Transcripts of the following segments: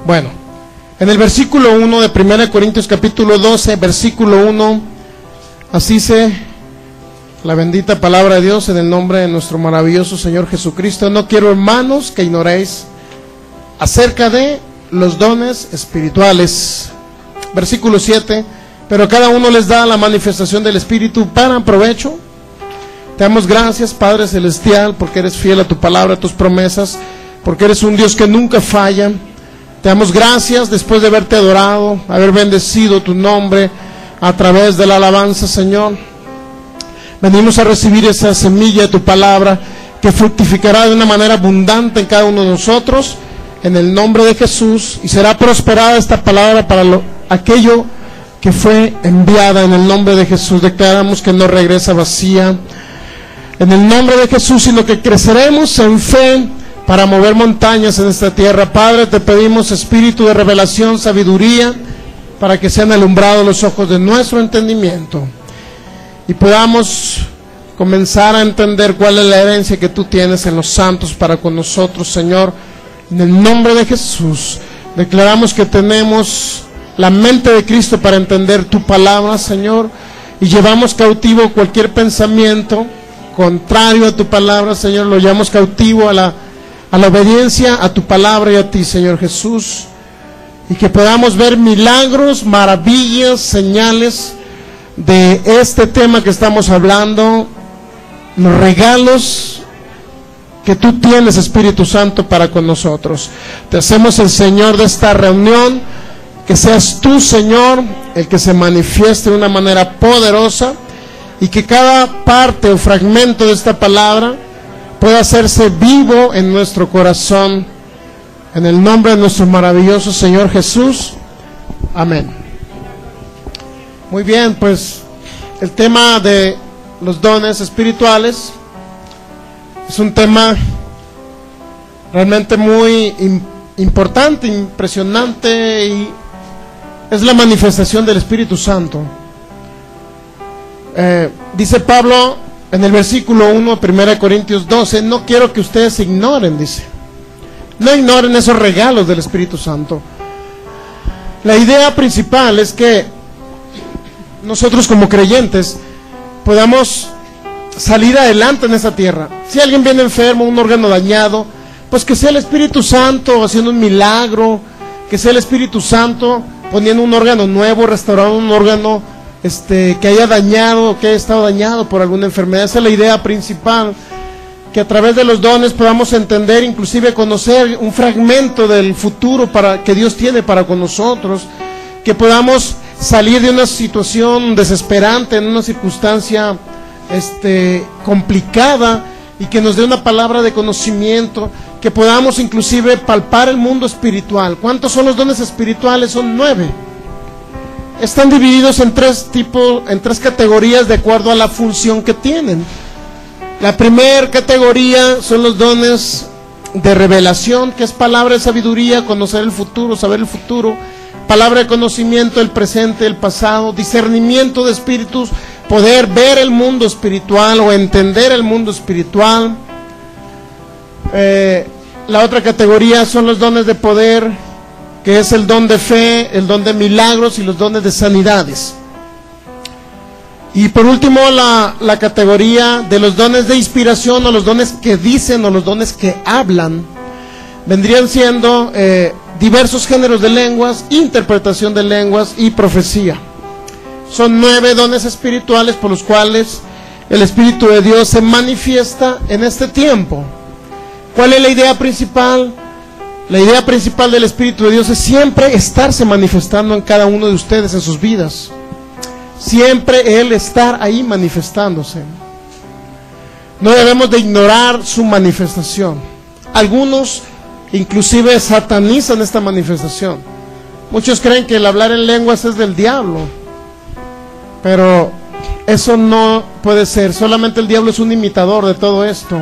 Bueno, en el versículo 1 de 1 Corintios capítulo 12, versículo 1, así dice la bendita palabra de Dios en el nombre de nuestro maravilloso Señor Jesucristo. No quiero, hermanos, que ignoréis acerca de los dones espirituales. Versículo 7, pero cada uno les da la manifestación del Espíritu para provecho. Te damos gracias, Padre Celestial, porque eres fiel a tu palabra, a tus promesas, porque eres un Dios que nunca falla. Te damos gracias después de haberte adorado, haber bendecido tu nombre a través de la alabanza, Señor. Venimos a recibir esa semilla de tu palabra que fructificará de una manera abundante en cada uno de nosotros, en el nombre de Jesús, y será prosperada esta palabra para aquello que fue enviada en el nombre de Jesús. Declaramos que no regresa vacía en el nombre de Jesús, sino que creceremos en fe para mover montañas en esta tierra. Padre, te pedimos espíritu de revelación, sabiduría, para que sean alumbrados los ojos de nuestro entendimiento y podamos comenzar a entender cuál es la herencia que tú tienes en los santos para con nosotros, Señor. En el nombre de Jesús, declaramos que tenemos la mente de Cristo para entender tu palabra, Señor, y llevamos cautivo cualquier pensamiento contrario a tu palabra, Señor. Lo llevamos cautivo a la obediencia a tu palabra y a ti, Señor Jesús, y que podamos ver milagros, maravillas, señales de este tema que estamos hablando, los regalos que tú tienes, Espíritu Santo, para con nosotros. Te hacemos el Señor de esta reunión, que seas tú, Señor, el que se manifieste de una manera poderosa, y que cada parte o fragmento de esta palabra pueda hacerse vivo en nuestro corazón, en el nombre de nuestro maravilloso Señor Jesús. Amén. Muy bien, pues el tema de los dones espirituales es un tema realmente muy importante, impresionante, y es la manifestación del Espíritu Santo. Dice Pablo en el versículo 1, 1 Corintios 12, no quiero que ustedes ignoren, dice. No ignoren esos regalos del Espíritu Santo. La idea principal es que nosotros como creyentes podamos salir adelante en esta tierra. Si alguien viene enfermo, un órgano dañado, pues que sea el Espíritu Santo haciendo un milagro, que sea el Espíritu Santo poniendo un órgano nuevo, restaurando un órgano que haya dañado, que haya estado dañado por alguna enfermedad. Esa es la idea principal, que a través de los dones podamos entender, inclusive conocer un fragmento del futuro que Dios tiene para con nosotros, que podamos salir de una situación desesperante, en una circunstancia complicada, y que nos dé una palabra de conocimiento, que podamos inclusive palpar el mundo espiritual. ¿Cuántos son los dones espirituales? Son 9. Están divididos en tres categorías de acuerdo a la función que tienen. La primera categoría son los dones de revelación, que es palabra de sabiduría, conocer el futuro, saber el futuro. Palabra de conocimiento, el presente, el pasado. Discernimiento de espíritus, poder ver el mundo espiritual o entender el mundo espiritual. La otra categoría son los dones de poder, que es el don de fe, el don de milagros y los dones de sanidades. Y por último, la categoría de los dones de inspiración, o los dones que dicen, o los dones que hablan, vendrían siendo diversos géneros de lenguas, interpretación de lenguas y profecía. Son 9 dones espirituales por los cuales el Espíritu de Dios se manifiesta en este tiempo. ¿Cuál es la idea principal? La idea principal del Espíritu de Dios es siempre estarse manifestando en cada uno de ustedes, en sus vidas. Siempre Él estar ahí manifestándose. No debemos de ignorar su manifestación. Algunos inclusive satanizan esta manifestación. Muchos creen que el hablar en lenguas es del diablo, pero eso no puede ser. Solamente el diablo es un imitador de todo esto.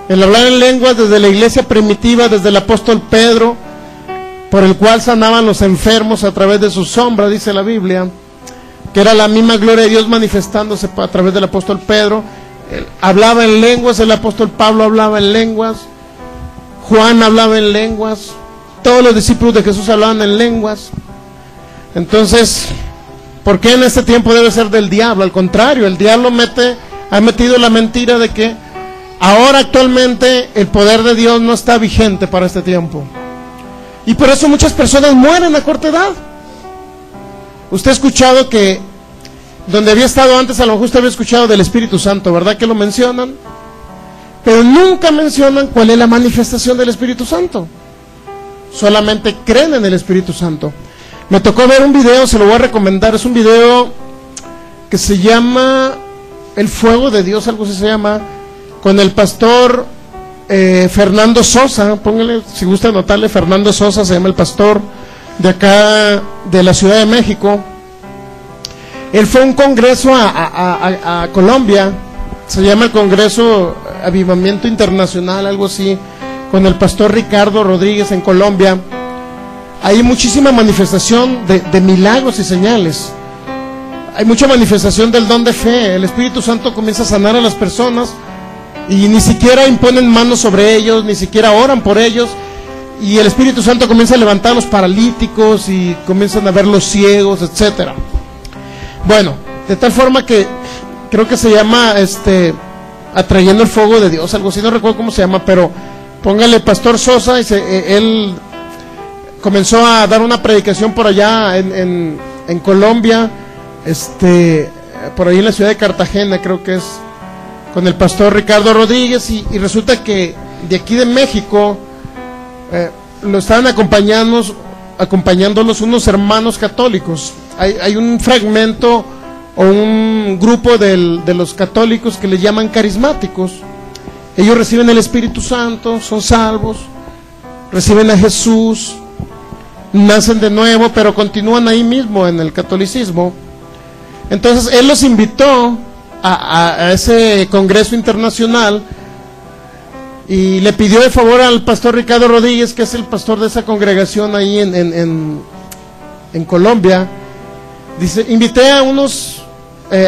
El hablar en lenguas desde la iglesia primitiva, desde el apóstol Pedro, por el cual sanaban los enfermos a través de su sombra, dice la Biblia, que era la misma gloria de Dios manifestándose a través del apóstol Pedro. Él hablaba en lenguas, el apóstol Pablo hablaba en lenguas, Juan hablaba en lenguas, Todos los discípulos de Jesús hablaban en lenguas. Entonces, ¿por qué en este tiempo debe ser del diablo? Al contrario, el diablo ha metido la mentira de que ahora actualmente el poder de Dios no está vigente para este tiempo. Y por eso muchas personas mueren a corta edad. Usted ha escuchado que donde había estado antes, a lo mejor usted había escuchado del Espíritu Santo, ¿verdad que lo mencionan? Pero nunca mencionan cuál es la manifestación del Espíritu Santo. Solamente creen en el Espíritu Santo. Me tocó ver un video, se lo voy a recomendar. Es un video que se llama El Fuego de Dios, algo así se llama, con el pastor Fernando Sosa. Póngale, si gusta anotarle, Fernando Sosa se llama el pastor de acá de la Ciudad de México. Él fue a un congreso a Colombia, se llama el Congreso Avivamiento Internacional, algo así, con el pastor Ricardo Rodríguez en Colombia. Hay muchísima manifestación de milagros y señales. Hay mucha manifestación del don de fe. El Espíritu Santo comienza a sanar a las personas y ni siquiera imponen manos sobre ellos, ni siquiera oran por ellos, y el Espíritu Santo comienza a levantar a los paralíticos y comienzan a ver los ciegos, etcétera. Bueno, de tal forma que creo que se llama Atrayendo el Fuego de Dios, algo así, no recuerdo cómo se llama, pero póngale Pastor Sosa, y él comenzó a dar una predicación por allá en Colombia, por ahí en la ciudad de Cartagena, creo que es, con el pastor Ricardo Rodríguez, y resulta que de aquí de México lo estaban acompañándolos unos hermanos católicos. Hay un fragmento o un grupo de los católicos que le llaman carismáticos. Ellos reciben el Espíritu Santo, son salvos, reciben a Jesús, nacen de nuevo, pero continúan ahí mismo en el catolicismo. Entonces él los invitó a ese congreso internacional y le pidió de favor al pastor Ricardo Rodríguez, que es el pastor de esa congregación ahí en Colombia. Dice: invité a unos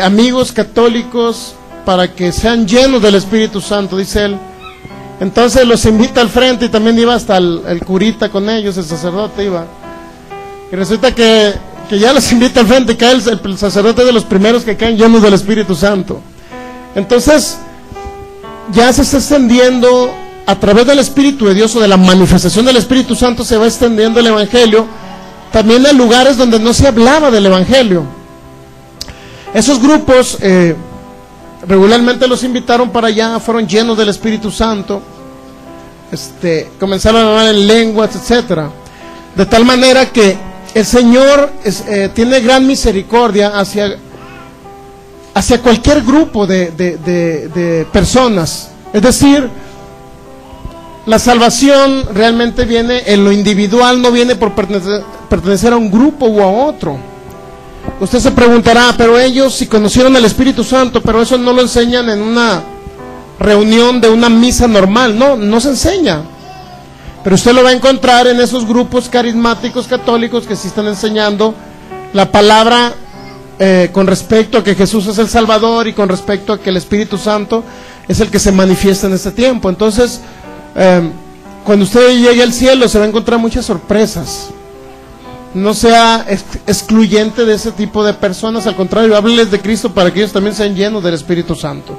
amigos católicos para que sean llenos del Espíritu Santo, dice él. Entonces los invita al frente, y también iba hasta el curita con ellos, el sacerdote iba. Y resulta que ya los invita al frente, y cae el sacerdote de los primeros que caen llenos del Espíritu Santo. Entonces ya se está extendiendo a través del Espíritu de Dios, o de la manifestación del Espíritu Santo, se va extendiendo el Evangelio también a lugares donde no se hablaba del Evangelio. Esos grupos regularmente los invitaron para allá, fueron llenos del Espíritu Santo, comenzaron a hablar en lenguas, etcétera. De tal manera que el Señor tiene gran misericordia hacia cualquier grupo de personas. Es decir, la salvación realmente viene en lo individual, no viene por pertenecer a un grupo u a otro. Usted se preguntará: pero ellos si conocieron al Espíritu Santo, pero eso no lo enseñan en una reunión de una misa normal. No se enseña. Pero usted lo va a encontrar en esos grupos carismáticos católicos que sí están enseñando la palabra con respecto a que Jesús es el Salvador, y con respecto a que el Espíritu Santo es el que se manifiesta en este tiempo. Entonces, cuando usted llegue al cielo, se va a encontrar muchas sorpresas. No sea excluyente de ese tipo de personas, al contrario, hábleles de Cristo para que ellos también sean llenos del Espíritu Santo.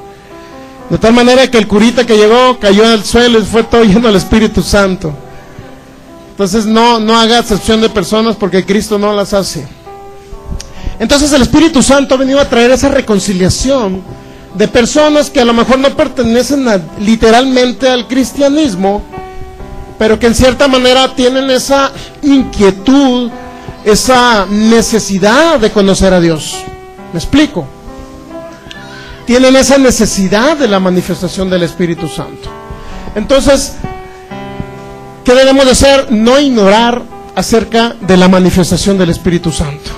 De tal manera que el curita que llegó cayó al suelo y fue todo lleno del Espíritu Santo. Entonces no haga excepción de personas, porque Cristo no las hace. Entonces el Espíritu Santo ha venido a traer esa reconciliación de personas que a lo mejor no pertenecen literalmente al cristianismo, pero que en cierta manera tienen esa inquietud, esa necesidad de conocer a Dios. ¿Me explico? Tienen esa necesidad de la manifestación del Espíritu Santo. Entonces, ¿qué debemos de hacer? No ignorar acerca de la manifestación del Espíritu Santo.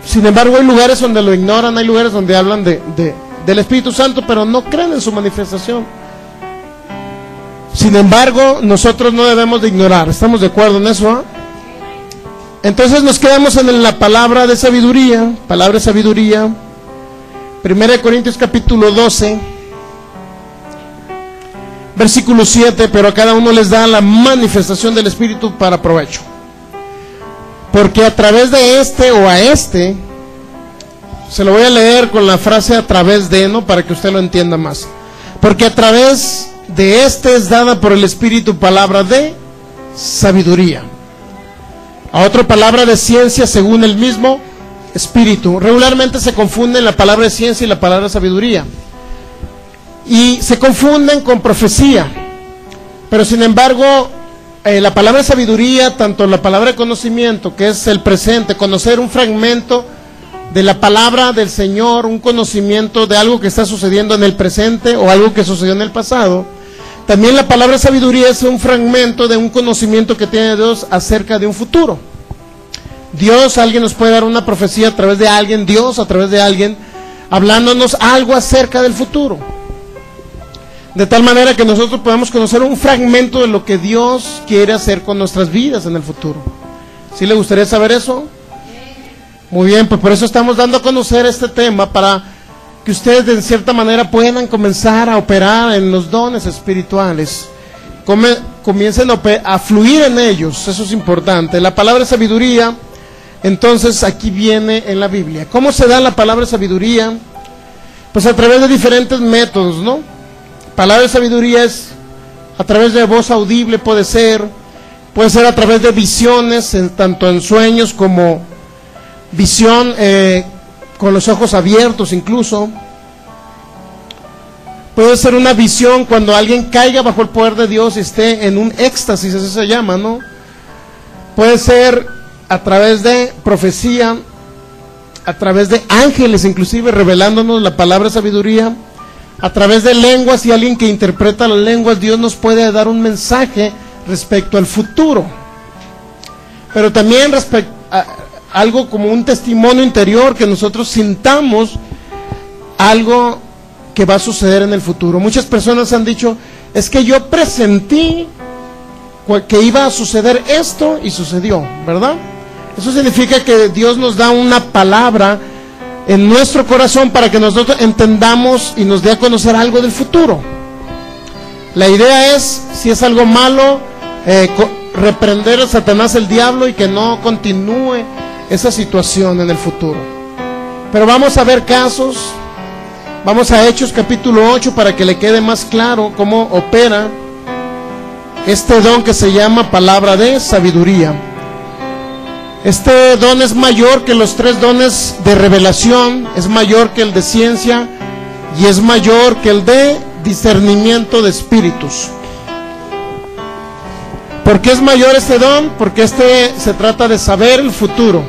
Sin embargo, hay lugares donde lo ignoran, hay lugares donde hablan del Espíritu Santo, pero no creen en su manifestación. Sin embargo, nosotros no debemos de ignorar. ¿Estamos de acuerdo en eso? Entonces nos quedamos en la palabra de sabiduría. 1 Corintios capítulo 12. versículo 7, pero a cada uno les da la manifestación del Espíritu para provecho. Porque a través de este o a este, se lo voy a leer con la frase a través de, ¿no? Para que usted lo entienda más. Porque a través de este es dada por el Espíritu palabra de sabiduría. A otra palabra de ciencia según el mismo Espíritu. Regularmente se confunden la palabra de ciencia y la palabra de sabiduría. Y se confunden con profecía. Pero sin embargo, la palabra de sabiduría, tanto la palabra de conocimiento, que es el presente, conocer un fragmento de la palabra del Señor, un conocimiento de algo que está sucediendo en el presente o algo que sucedió en el pasado. También la palabra sabiduría es un fragmento de un conocimiento que tiene Dios acerca de un futuro. Dios, alguien nos puede dar una profecía a través de alguien, Dios a través de alguien, hablándonos algo acerca del futuro. De tal manera que nosotros podamos conocer un fragmento de lo que Dios quiere hacer con nuestras vidas en el futuro. ¿Sí le gustaría saber eso? Muy bien, pues por eso estamos dando a conocer este tema, para que ustedes de cierta manera puedan comenzar a operar en los dones espirituales, comiencen a fluir en ellos. Eso es importante. La palabra sabiduría, entonces, aquí viene en la Biblia. ¿Cómo se da la palabra sabiduría? Pues a través de diferentes métodos, ¿no? Palabra de sabiduría es a través de voz audible, puede ser a través de visiones, tanto en sueños como visión con los ojos abiertos incluso. Puede ser una visión cuando alguien caiga bajo el poder de Dios y esté en un éxtasis, así se llama, ¿no? Puede ser a través de profecía, a través de ángeles inclusive revelándonos la palabra de sabiduría, a través de lenguas, y alguien que interpreta las lenguas, Dios nos puede dar un mensaje respecto al futuro. Pero también respecto a algo como un testimonio interior, que nosotros sintamos algo que va a suceder en el futuro. Muchas personas han dicho, es que yo presentí que iba a suceder esto y sucedió, ¿verdad? Eso significa que Dios nos da una palabra en nuestro corazón para que nosotros entendamos y nos dé a conocer algo del futuro. La idea es, si es algo malo, reprender a Satanás, el diablo, y que no continúe esa situación en el futuro. Pero vamos a ver casos. Vamos a Hechos capítulo 8 para que le quede más claro cómo opera este don que se llama palabra de sabiduría. Este don es mayor que los 3 dones de revelación, es mayor que el de ciencia y es mayor que el de discernimiento de espíritus. ¿Por qué es mayor este don? Porque se trata de saber el futuro.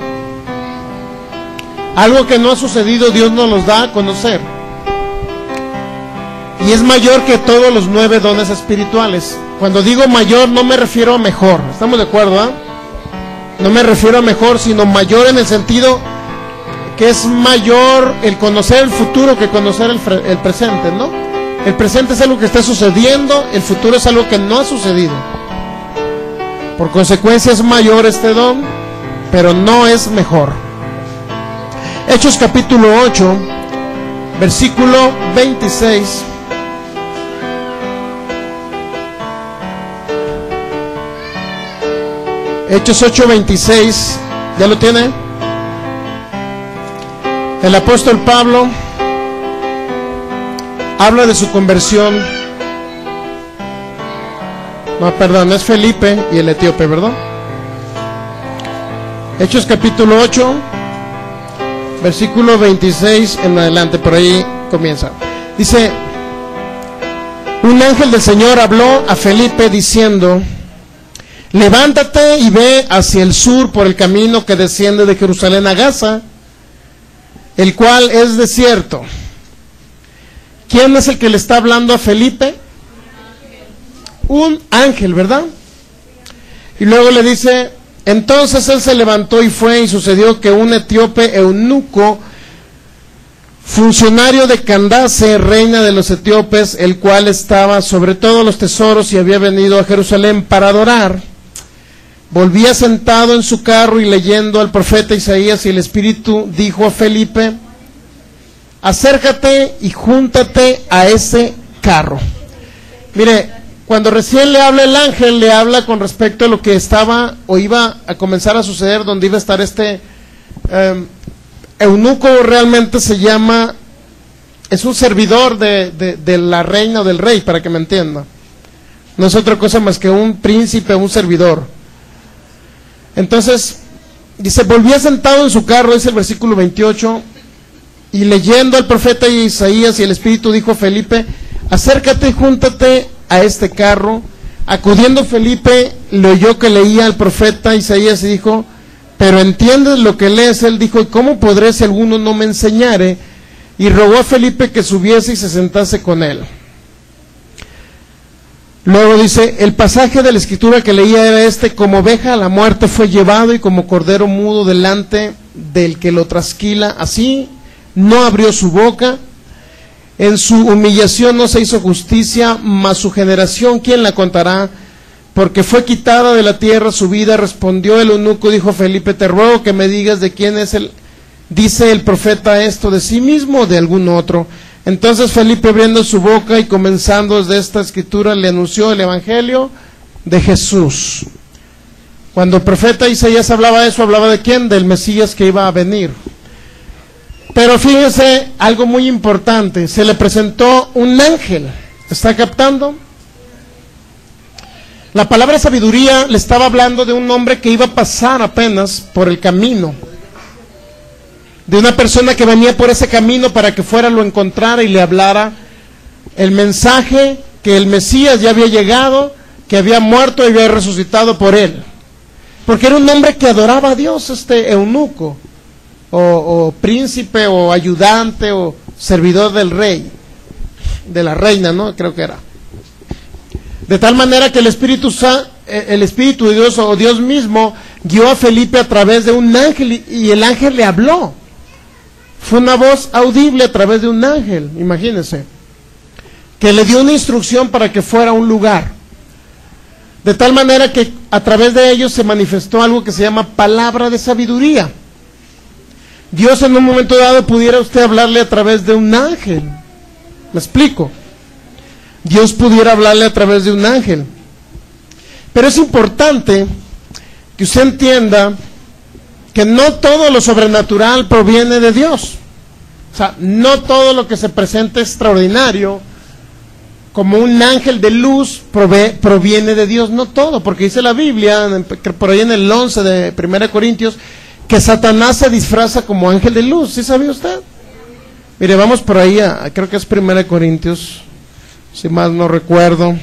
Algo que no ha sucedido, Dios nos los da a conocer. Y es mayor que todos los 9 dones espirituales. Cuando digo mayor, no me refiero a mejor. ¿Estamos de acuerdo? No me refiero a mejor, sino mayor en el sentido que es mayor el conocer el futuro que conocer el presente, ¿no? El presente es algo que está sucediendo, el futuro es algo que no ha sucedido. Por consecuencia es mayor este don, pero no es mejor. Hechos capítulo 8, versículo 26. Hechos 8:26, ¿ya lo tiene? El apóstol Pablo habla de su conversión. No, perdón, es Felipe y el etíope, ¿verdad? Hechos capítulo 8, versículo 26 en adelante, por ahí comienza. Dice, un ángel del Señor habló a Felipe diciendo, levántate y ve hacia el sur por el camino que desciende de Jerusalén a Gaza, el cual es desierto. ¿Quién es el que le está hablando a Felipe? Un ángel, ¿verdad? Y luego le dice, entonces él se levantó y fue, y sucedió que un etíope eunuco, funcionario de Candace, reina de los etíopes, el cual estaba sobre todos los tesoros y había venido a Jerusalén para adorar, volvía sentado en su carro y leyendo al profeta Isaías, y el Espíritu dijo a Felipe, acércate y júntate a ese carro. Mire, cuando recién le habla el ángel, le habla con respecto a lo que estaba o iba a comenzar a suceder, donde iba a estar este eunuco. Realmente se llama, es un servidor de la reina o del rey, para que me entienda. No es otra cosa más que un príncipe, un servidor. Entonces, dice, volvía sentado en su carro, dice el versículo 28, y leyendo al profeta Isaías, y el Espíritu dijo a Felipe, acércate y júntate a este carro. Acudiendo Felipe, le oyó que leía al profeta Isaías y dijo, pero ¿entiendes lo que lees? Él dijo, ¿y cómo podré si alguno no me enseñare? Y rogó a Felipe que subiese y se sentase con él. Luego dice, el pasaje de la escritura que leía era este, como oveja a la muerte fue llevado y como cordero mudo delante del que lo trasquila, así no abrió su boca. En su humillación no se hizo justicia, mas su generación, ¿quién la contará? Porque fue quitada de la tierra su vida. Respondió el eunuco, dijo Felipe, te ruego que me digas de quién es dice el profeta esto, de sí mismo o de algún otro. Entonces Felipe, abriendo su boca y comenzando desde esta escritura, le anunció el evangelio de Jesús. Cuando el profeta Isaías hablaba eso, ¿hablaba de quién? Del Mesías que iba a venir. Pero fíjense algo muy importante, se le presentó un ángel. ¿Está captando? La palabra sabiduría le estaba hablando de un hombre que iba a pasar apenas por el camino, de una persona que venía por ese camino para que fuera, lo encontrara y le hablara el mensaje que el Mesías ya había llegado, que había muerto y había resucitado por él. Porque era un hombre que adoraba a Dios, este eunuco, o príncipe, o ayudante, o servidor del rey, de la reina, ¿no? Creo que era. De tal manera que el Espíritu de Dios, o Dios mismo, guió a Felipe a través de un ángel, y el ángel le habló. Fue una voz audible a través de un ángel, imagínense, que le dio una instrucción para que fuera a un lugar. De tal manera que a través de ellos se manifestó algo que se llama palabra de sabiduría. Dios en un momento dado pudiera usted hablarle a través de un ángel. ¿Me explico? Dios pudiera hablarle a través de un ángel. Pero es importante que usted entienda que no todo lo sobrenatural proviene de Dios. O sea, no todo lo que se presenta extraordinario, como un ángel de luz, proviene de Dios. No todo, porque dice la Biblia, por ahí en el 11 de 1 Corintios, que Satanás se disfraza como ángel de luz. ¿Sí sabía usted? Mire, vamos por ahí, creo que es 1 Corintios, si mal no recuerdo.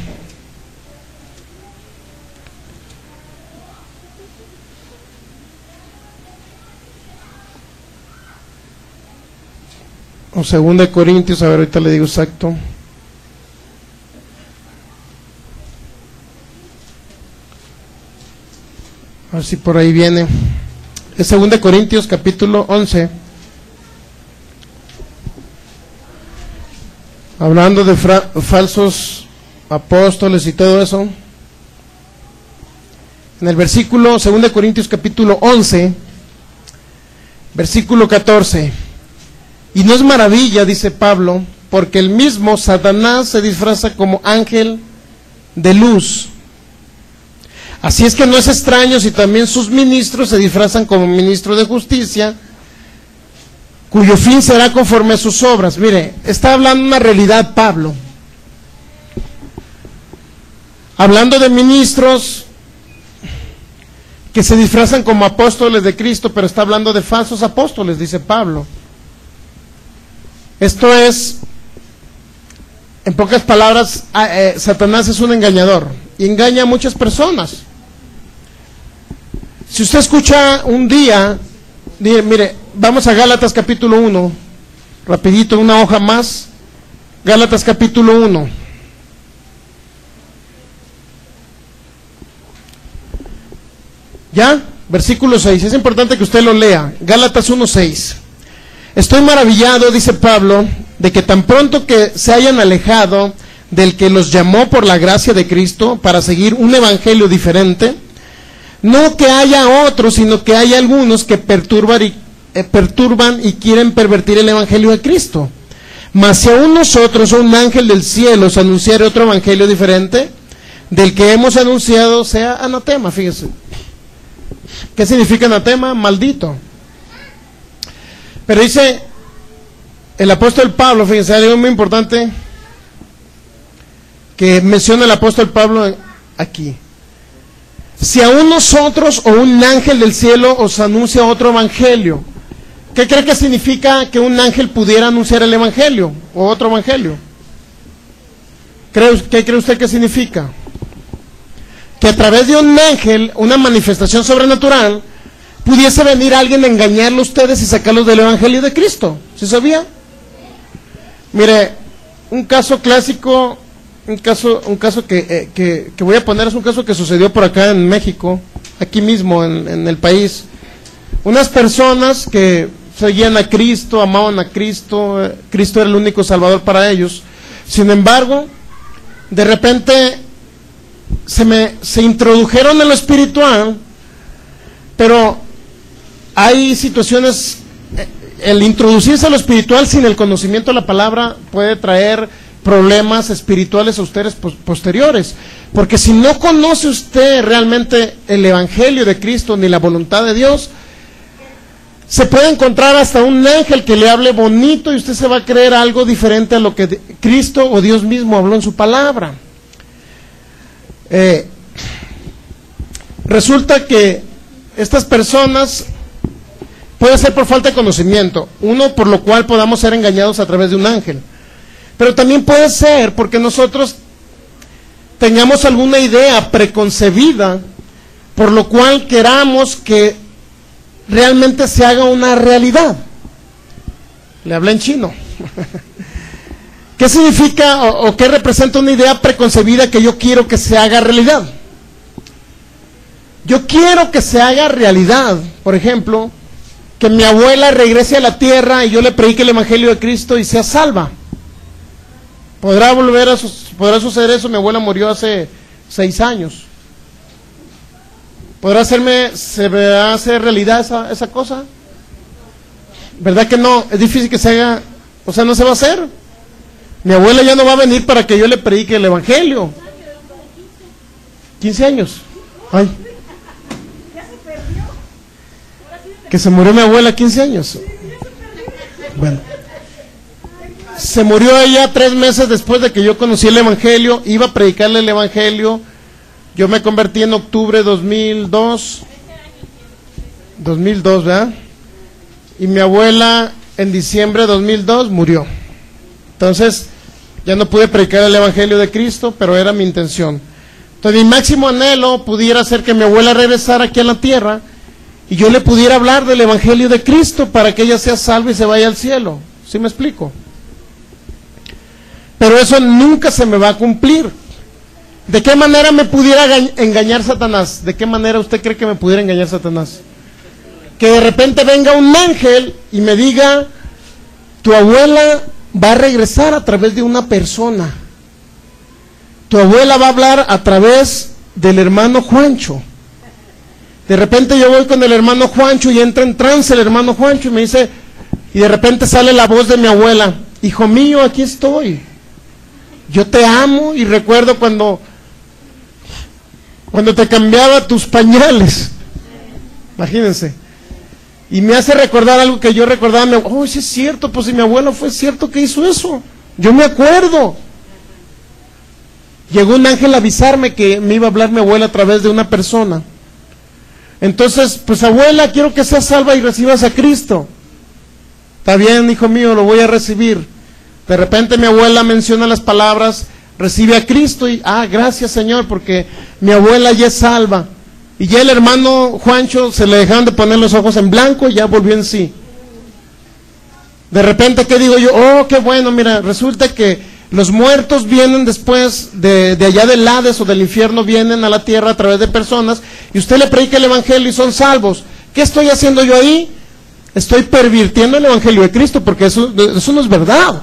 O 2 Corintios, a ver, ahorita le digo exacto. A ver si por ahí viene. Es 2 Corintios capítulo 11. Hablando de falsos apóstoles y todo eso. En el versículo, 2 Corintios capítulo 11, versículo 14. Y no es maravilla, dice Pablo, porque el mismo Satanás se disfraza como ángel de luz. Así es que no es extraño si también sus ministros se disfrazan como ministros de justicia, cuyo fin será conforme a sus obras. Mire, está hablando una realidad Pablo. Hablando de ministros que se disfrazan como apóstoles de Cristo, pero está hablando de falsos apóstoles, dice Pablo. Esto es, en pocas palabras, Satanás es un engañador y engaña a muchas personas. Si usted escucha un día, mire, vamos a Gálatas capítulo 1, rapidito, una hoja más, Gálatas capítulo 1. ¿Ya? Versículo 6, es importante que usted lo lea, Gálatas 1:6. Estoy maravillado, dice Pablo, de que tan pronto que se hayan alejado del que los llamó por la gracia de Cristo para seguir un evangelio diferente, no que haya otros, sino que hay algunos que perturban y quieren pervertir el evangelio de Cristo. Mas si aún nosotros o un ángel del cielo os anunciare otro evangelio diferente, del que hemos anunciado sea anatema. Fíjese. ¿Qué significa anatema? Maldito. Pero dice el apóstol Pablo, fíjense, algo muy importante que menciona el apóstol Pablo aquí. Si aún nosotros o un ángel del cielo os anuncia otro evangelio, ¿qué cree que significa que un ángel pudiera anunciar el evangelio o otro evangelio? ¿Qué cree usted que significa? Que a través de un ángel, una manifestación sobrenatural, pudiese venir alguien a engañarlo a ustedes y sacarlos del evangelio de Cristo. ¿Sí sabía? Mire, un caso clásico, un caso que voy a poner, es un caso que sucedió por acá en México, aquí mismo en el país. Unas personas que seguían a Cristo, amaban a Cristo, Cristo era el único salvador para ellos. Sin embargo, de repente se introdujeron en lo espiritual, pero hay situaciones, el introducirse a lo espiritual sin el conocimiento de la palabra puede traer problemas espirituales a ustedes posteriores, porque si no conoce usted realmente el evangelio de Cristo ni la voluntad de Dios, se puede encontrar hasta un ángel que le hable bonito y usted se va a creer algo diferente a lo que Cristo o Dios mismo habló en su palabra. Resulta que estas personas puede ser por falta de conocimiento, uno, por lo cual podamos ser engañados a través de un ángel, pero también puede ser porque nosotros tengamos alguna idea preconcebida, por lo cual queramos que realmente se haga una realidad. Le hablé en chino. ¿Qué significa o qué representa una idea preconcebida que yo quiero que se haga realidad? Yo quiero que se haga realidad, por ejemplo, que mi abuela regrese a la tierra y yo le predique el evangelio de Cristo y sea salva. ¿Podrá suceder eso? Mi abuela murió hace 6 años. ¿Se va a hacer realidad esa cosa? ¿Verdad que no? Es difícil que se haga, o sea, no se va a hacer. Mi abuela ya no va a venir para que yo le predique el evangelio. 15 años. Ay. Que se murió mi abuela 15 años. Bueno. Se murió ella 3 meses después de que yo conocí el evangelio. Iba a predicarle el evangelio. Yo me convertí en octubre de 2002, ¿verdad? Y mi abuela en diciembre de 2002 murió. Entonces, ya no pude predicar el evangelio de Cristo, pero era mi intención. Entonces, mi máximo anhelo pudiera ser que mi abuela regresara aquí a la tierra y yo le pudiera hablar del evangelio de Cristo para que ella sea salva y se vaya al cielo. ¿Sí me explico? Pero eso nunca se me va a cumplir. ¿De qué manera me pudiera engañar Satanás? ¿De qué manera usted cree que me pudiera engañar Satanás? Que de repente venga un ángel y me diga, tu abuela va a regresar a través de una persona. Tu abuela va a hablar a través del hermano Juancho. De repente yo voy con el hermano Juancho y entra en trance el hermano Juancho y me dice, y de repente sale la voz de mi abuela, hijo mío, aquí estoy. Yo te amo y recuerdo cuando te cambiaba tus pañales. Imagínense. Y me hace recordar algo que yo recordaba. Oh, sí es cierto, pues si mi abuelo fue cierto que hizo eso. Yo me acuerdo. Llegó un ángel a avisarme que me iba a hablar mi abuela a través de una persona. Entonces, pues abuela, quiero que seas salva y recibas a Cristo. Está bien, hijo mío, lo voy a recibir. De repente mi abuela menciona las palabras, recibe a Cristo y, gracias Señor, porque mi abuela ya es salva. Y ya el hermano Juancho se le dejaron de poner los ojos en blanco y ya volvió en sí. De repente, ¿qué digo yo? Oh, qué bueno, mira, resulta que los muertos vienen después de allá del Hades o del infierno, vienen a la tierra a través de personas, y usted le predica el evangelio y son salvos. ¿Qué estoy haciendo yo ahí? Estoy pervirtiendo el evangelio de Cristo, porque eso no es verdad.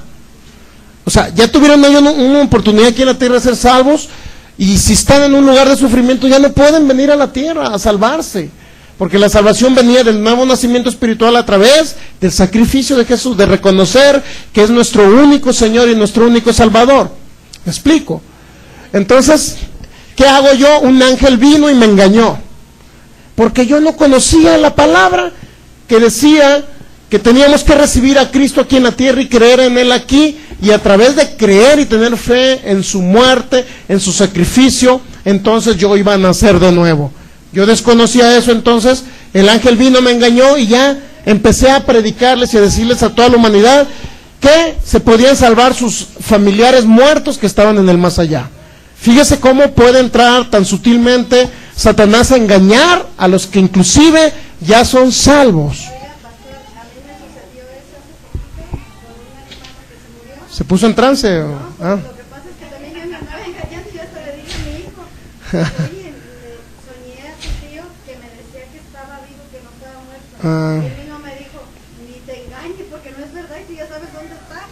O sea, ya tuvieron ellos una oportunidad aquí en la tierra de ser salvos, y si están en un lugar de sufrimiento ya no pueden venir a la tierra a salvarse, porque la salvación venía del nuevo nacimiento espiritual a través del sacrificio de Jesús, de reconocer que es nuestro único Señor y nuestro único Salvador. ¿Me explico? Entonces, ¿qué hago yo? Un ángel vino y me engañó, porque yo no conocía la palabra que decía que teníamos que recibir a Cristo aquí en la tierra y creer en Él aquí, y a través de creer y tener fe en su muerte, en su sacrificio, entonces yo iba a nacer de nuevo. Yo desconocía eso, entonces el ángel vino, me engañó, y ya empecé a predicarles y a decirles a toda la humanidad que se podían salvar sus familiares muertos que estaban en el más allá. Fíjese cómo puede entrar tan sutilmente Satanás a engañar a los que inclusive ya son salvos. ¿Se puso en trance? No, lo que pasa es que también yo me andaba engañando y yo hasta le dije a mi hijo, oye, soñé a tu tío que me decía que estaba vivo, que no estaba muerto. Y él mismo me dijo, ni te engañes porque no es verdad y tú ya sabes dónde está,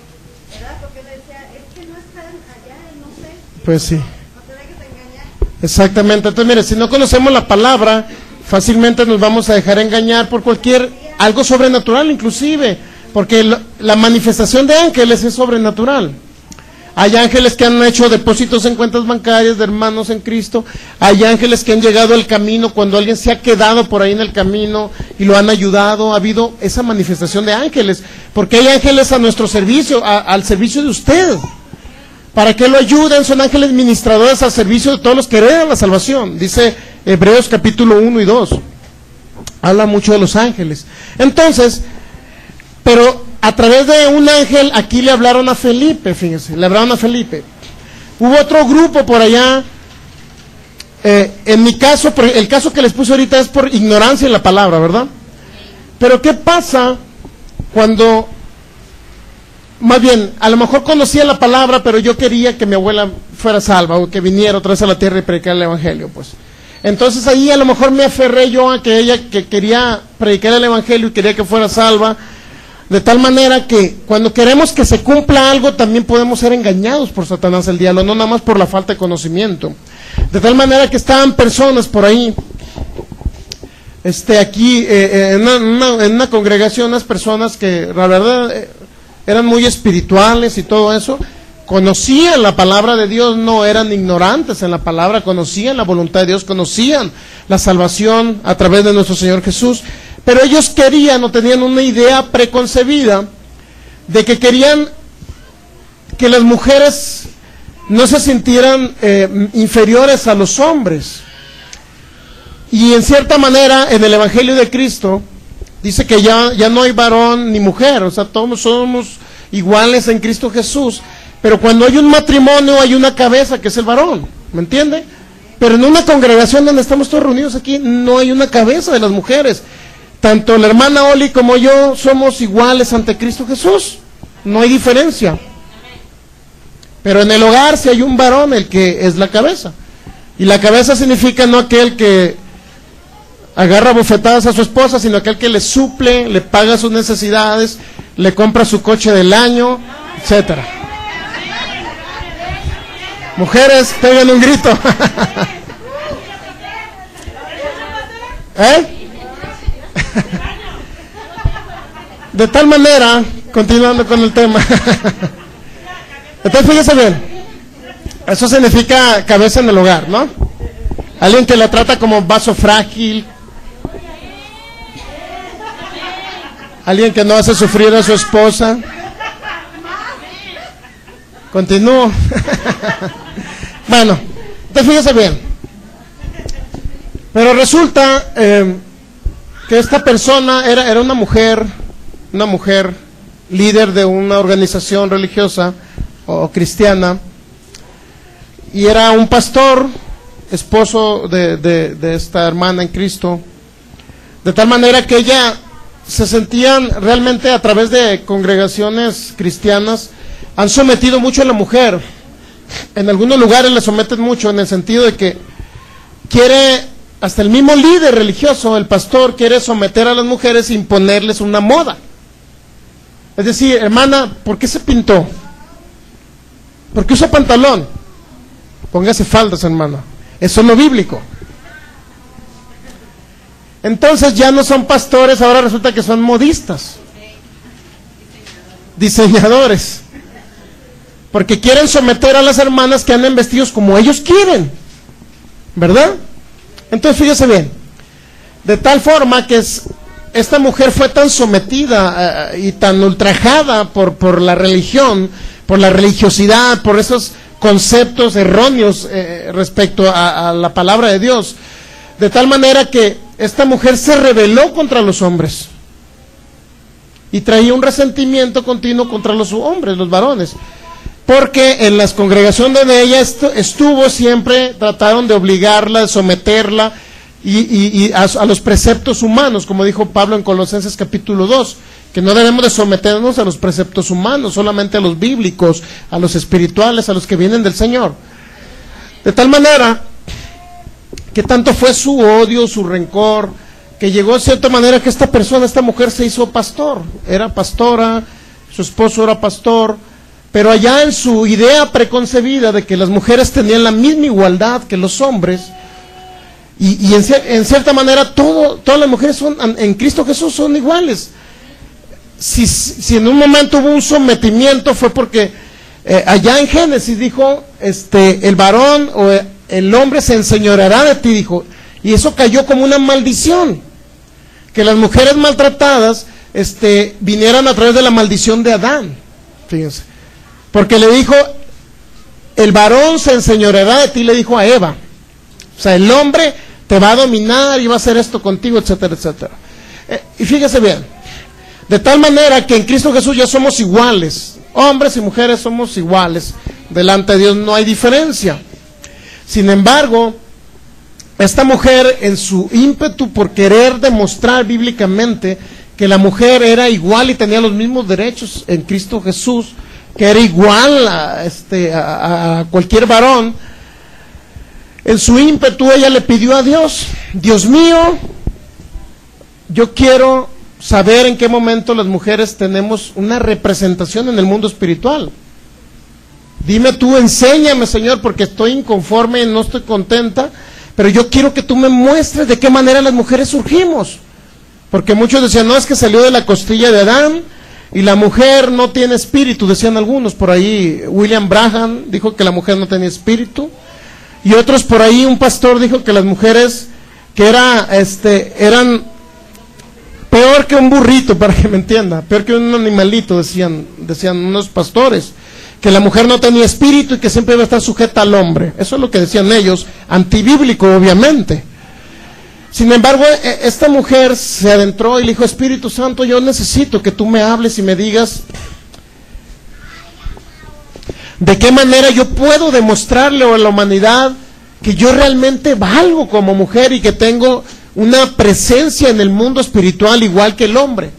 ¿verdad? Porque él decía, es que no está allá, no sé. Pues sí. No te dejes engañar. Exactamente. Entonces, mire, si no conocemos la palabra, fácilmente nos vamos a dejar engañar por algo sobrenatural inclusive. Porque la manifestación de ángeles es sobrenatural. Hay ángeles que han hecho depósitos en cuentas bancarias de hermanos en Cristo. Hay ángeles que han llegado al camino cuando alguien se ha quedado por ahí en el camino y lo han ayudado. Ha habido esa manifestación de ángeles. Porque hay ángeles a nuestro servicio, al servicio de usted. Para que lo ayuden, son ángeles ministradores al servicio de todos los que heredan la salvación. Dice Hebreos capítulo 1 y 2. Habla mucho de los ángeles. Entonces, pero a través de un ángel, aquí le hablaron a Felipe, fíjense, le hablaron a Felipe. Hubo otro grupo por allá, en mi caso, el caso que les puse ahorita es por ignorancia en la palabra, ¿verdad? Pero ¿qué pasa cuando, más bien, a lo mejor conocía la palabra, pero yo quería que mi abuela fuera salva, o que viniera otra vez a la tierra y predicar el evangelio, pues? Entonces ahí a lo mejor me aferré yo a que ella que quería predicar el evangelio y quería que fuera salva. De tal manera que cuando queremos que se cumpla algo, también podemos ser engañados por Satanás el diablo, no nada más por la falta de conocimiento. De tal manera que estaban personas por ahí, aquí en una congregación, unas personas que la verdad eran muy espirituales y todo eso, conocían la palabra de Dios, no eran ignorantes en la palabra, conocían la voluntad de Dios, conocían la salvación a través de nuestro Señor Jesús. Pero ellos querían o tenían una idea preconcebida de que querían que las mujeres no se sintieran inferiores a los hombres. Y en cierta manera, en el Evangelio de Cristo, dice que ya no hay varón ni mujer, o sea, todos somos iguales en Cristo Jesús. Pero cuando hay un matrimonio hay una cabeza que es el varón, ¿me entiende? Pero en una congregación donde estamos todos reunidos aquí, no hay una cabeza de las mujeres. Tanto la hermana Oli como yo somos iguales ante Cristo Jesús. No hay diferencia. Pero en el hogar si hay un varón, el que es la cabeza. Y la cabeza significa no aquel que agarra bofetadas a su esposa, sino aquel que le suple, le paga sus necesidades, le compra su coche del año, etcétera. Mujeres, peguen un grito. ¿Eh? De tal manera, continuando con el tema. Entonces fíjese bien, eso significa cabeza en el hogar, ¿no? Alguien que la trata como vaso frágil, alguien que no hace sufrir a su esposa. Continúo. Bueno, entonces fíjese bien. Pero resulta que esta persona era una mujer líder de una organización religiosa o cristiana, y era un pastor, esposo de esta hermana en Cristo, de tal manera que ella se sentían realmente a través de congregaciones cristianas, han sometido mucho a la mujer. En algunos lugares la someten mucho en el sentido de que quiere, hasta el mismo líder religioso, el pastor, quiere someter a las mujeres e imponerles una moda. Es decir, hermana, ¿por qué se pintó? ¿Por qué usa pantalón? Póngase faldas, hermana. Eso es lo bíblico. Entonces ya no son pastores, ahora resulta que son modistas, diseñadores, porque quieren someter a las hermanas que anden vestidos como ellos quieren. ¿verdad? Entonces fíjese bien, de tal forma que esta mujer fue tan sometida y tan ultrajada por la religión, por la religiosidad, por esos conceptos erróneos respecto a la palabra de Dios, de tal manera que esta mujer se rebeló contra los hombres y traía un resentimiento continuo contra los hombres, los varones, porque en las congregaciones de ella estuvo siempre, trataron de obligarla, de someterla y a los preceptos humanos, como dijo Pablo en Colosenses capítulo 2, que no debemos de someternos a los preceptos humanos, solamente a los bíblicos, a los espirituales, a los que vienen del Señor. De tal manera que tanto fue su odio, su rencor, que llegó de cierta manera que esta mujer se hizo pastor, era pastora, su esposo era pastor, pero allá en su idea preconcebida de que las mujeres tenían la misma igualdad que los hombres, y en cierta manera todas las mujeres en Cristo Jesús son iguales. Si en un momento hubo un sometimiento fue porque allá en Génesis dijo, el varón o el hombre se enseñoreará de ti, dijo, y eso cayó como una maldición, que las mujeres maltratadas vinieran a través de la maldición de Adán, fíjense, porque le dijo, el varón se enseñoreará de ti, le dijo a Eva, o sea, el hombre te va a dominar y va a hacer esto contigo, etcétera, etcétera. Y fíjese bien, de tal manera que en Cristo Jesús ya somos iguales, hombres y mujeres somos iguales, delante de Dios no hay diferencia. Sin embargo, esta mujer en su ímpetu por querer demostrar bíblicamente que la mujer era igual y tenía los mismos derechos en Cristo Jesús, que era igual a cualquier varón, en su ímpetu ella le pidió a Dios, Dios mío, yo quiero saber en qué momento las mujeres tenemos una representación en el mundo espiritual. Dime tú, enséñame, Señor, porque estoy inconforme, no estoy contenta, pero yo quiero que tú me muestres de qué manera las mujeres surgimos. Porque muchos decían, no, es que salió de la costilla de Adán y la mujer no tiene espíritu, decían algunos. Por ahí William Branham dijo que la mujer no tenía espíritu, y otros por ahí, un pastor dijo que las mujeres que eran peor que un burrito, para que me entienda, peor que un animalito, decían unos pastores, que la mujer no tenía espíritu y que siempre iba a estar sujeta al hombre. Eso es lo que decían ellos, antibíblico obviamente. Sin embargo, esta mujer se adentró y le dijo, Espíritu Santo, yo necesito que tú me hables y me digas de qué manera yo puedo demostrarle a la humanidad que yo realmente valgo como mujer y que tengo una presencia en el mundo espiritual igual que el hombre.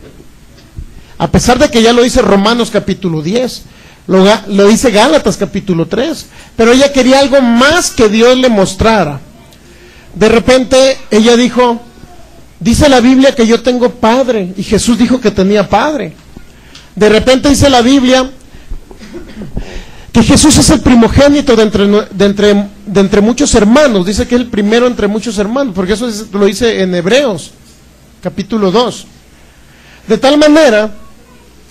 A pesar de que ya lo dice Romanos capítulo 10, lo dice Gálatas capítulo 3, pero ella quería algo más que Dios le mostrara. De repente ella dijo, dice la Biblia que yo tengo padre, y Jesús dijo que tenía padre. De repente dice la Biblia que Jesús es el primogénito de entre muchos hermanos, dice que es el primero entre muchos hermanos, porque eso lo dice en Hebreos capítulo 2. De tal manera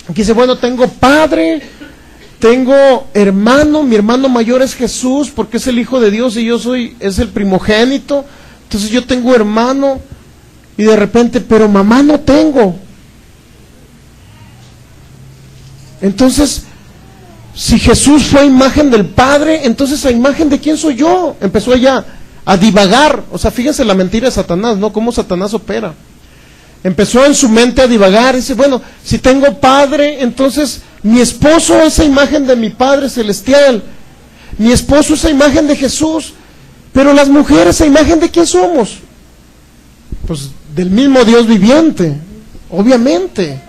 que dice, bueno, tengo padre, tengo hermano, mi hermano mayor es Jesús, porque es el Hijo de Dios y es el primogénito, entonces yo tengo hermano, y de repente, pero mamá no tengo. Entonces, si Jesús fue imagen del Padre, entonces a imagen de quién soy yo. Empezó ella a divagar, o sea, fíjense la mentira de Satanás, ¿no? Cómo Satanás opera. Empezó en su mente a divagar, dice, bueno, si tengo padre, entonces mi esposo es a imagen de mi Padre Celestial, mi esposo es a imagen de Jesús, pero las mujeres a imagen de quién somos, pues del mismo Dios viviente, obviamente,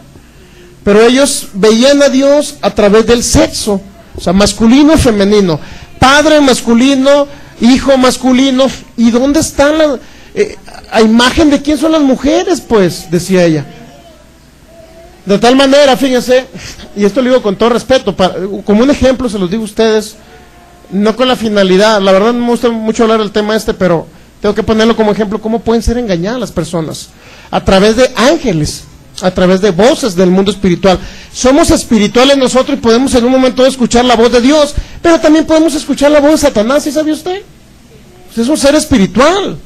pero ellos veían a Dios a través del sexo, o sea, masculino y femenino, padre masculino, hijo masculino, ¿y dónde están a imagen de quién son las mujeres? Pues, decía ella. De tal manera, fíjense, y esto lo digo con todo respeto, como un ejemplo se los digo a ustedes, no con la finalidad, la verdad no me gusta mucho hablar del tema pero tengo que ponerlo como ejemplo, cómo pueden ser engañadas las personas, a través de ángeles, a través de voces del mundo espiritual. Somos espirituales nosotros y podemos en un momento escuchar la voz de Dios, pero también podemos escuchar la voz de Satanás, ¿sí sabe usted? Usted es un ser espiritual.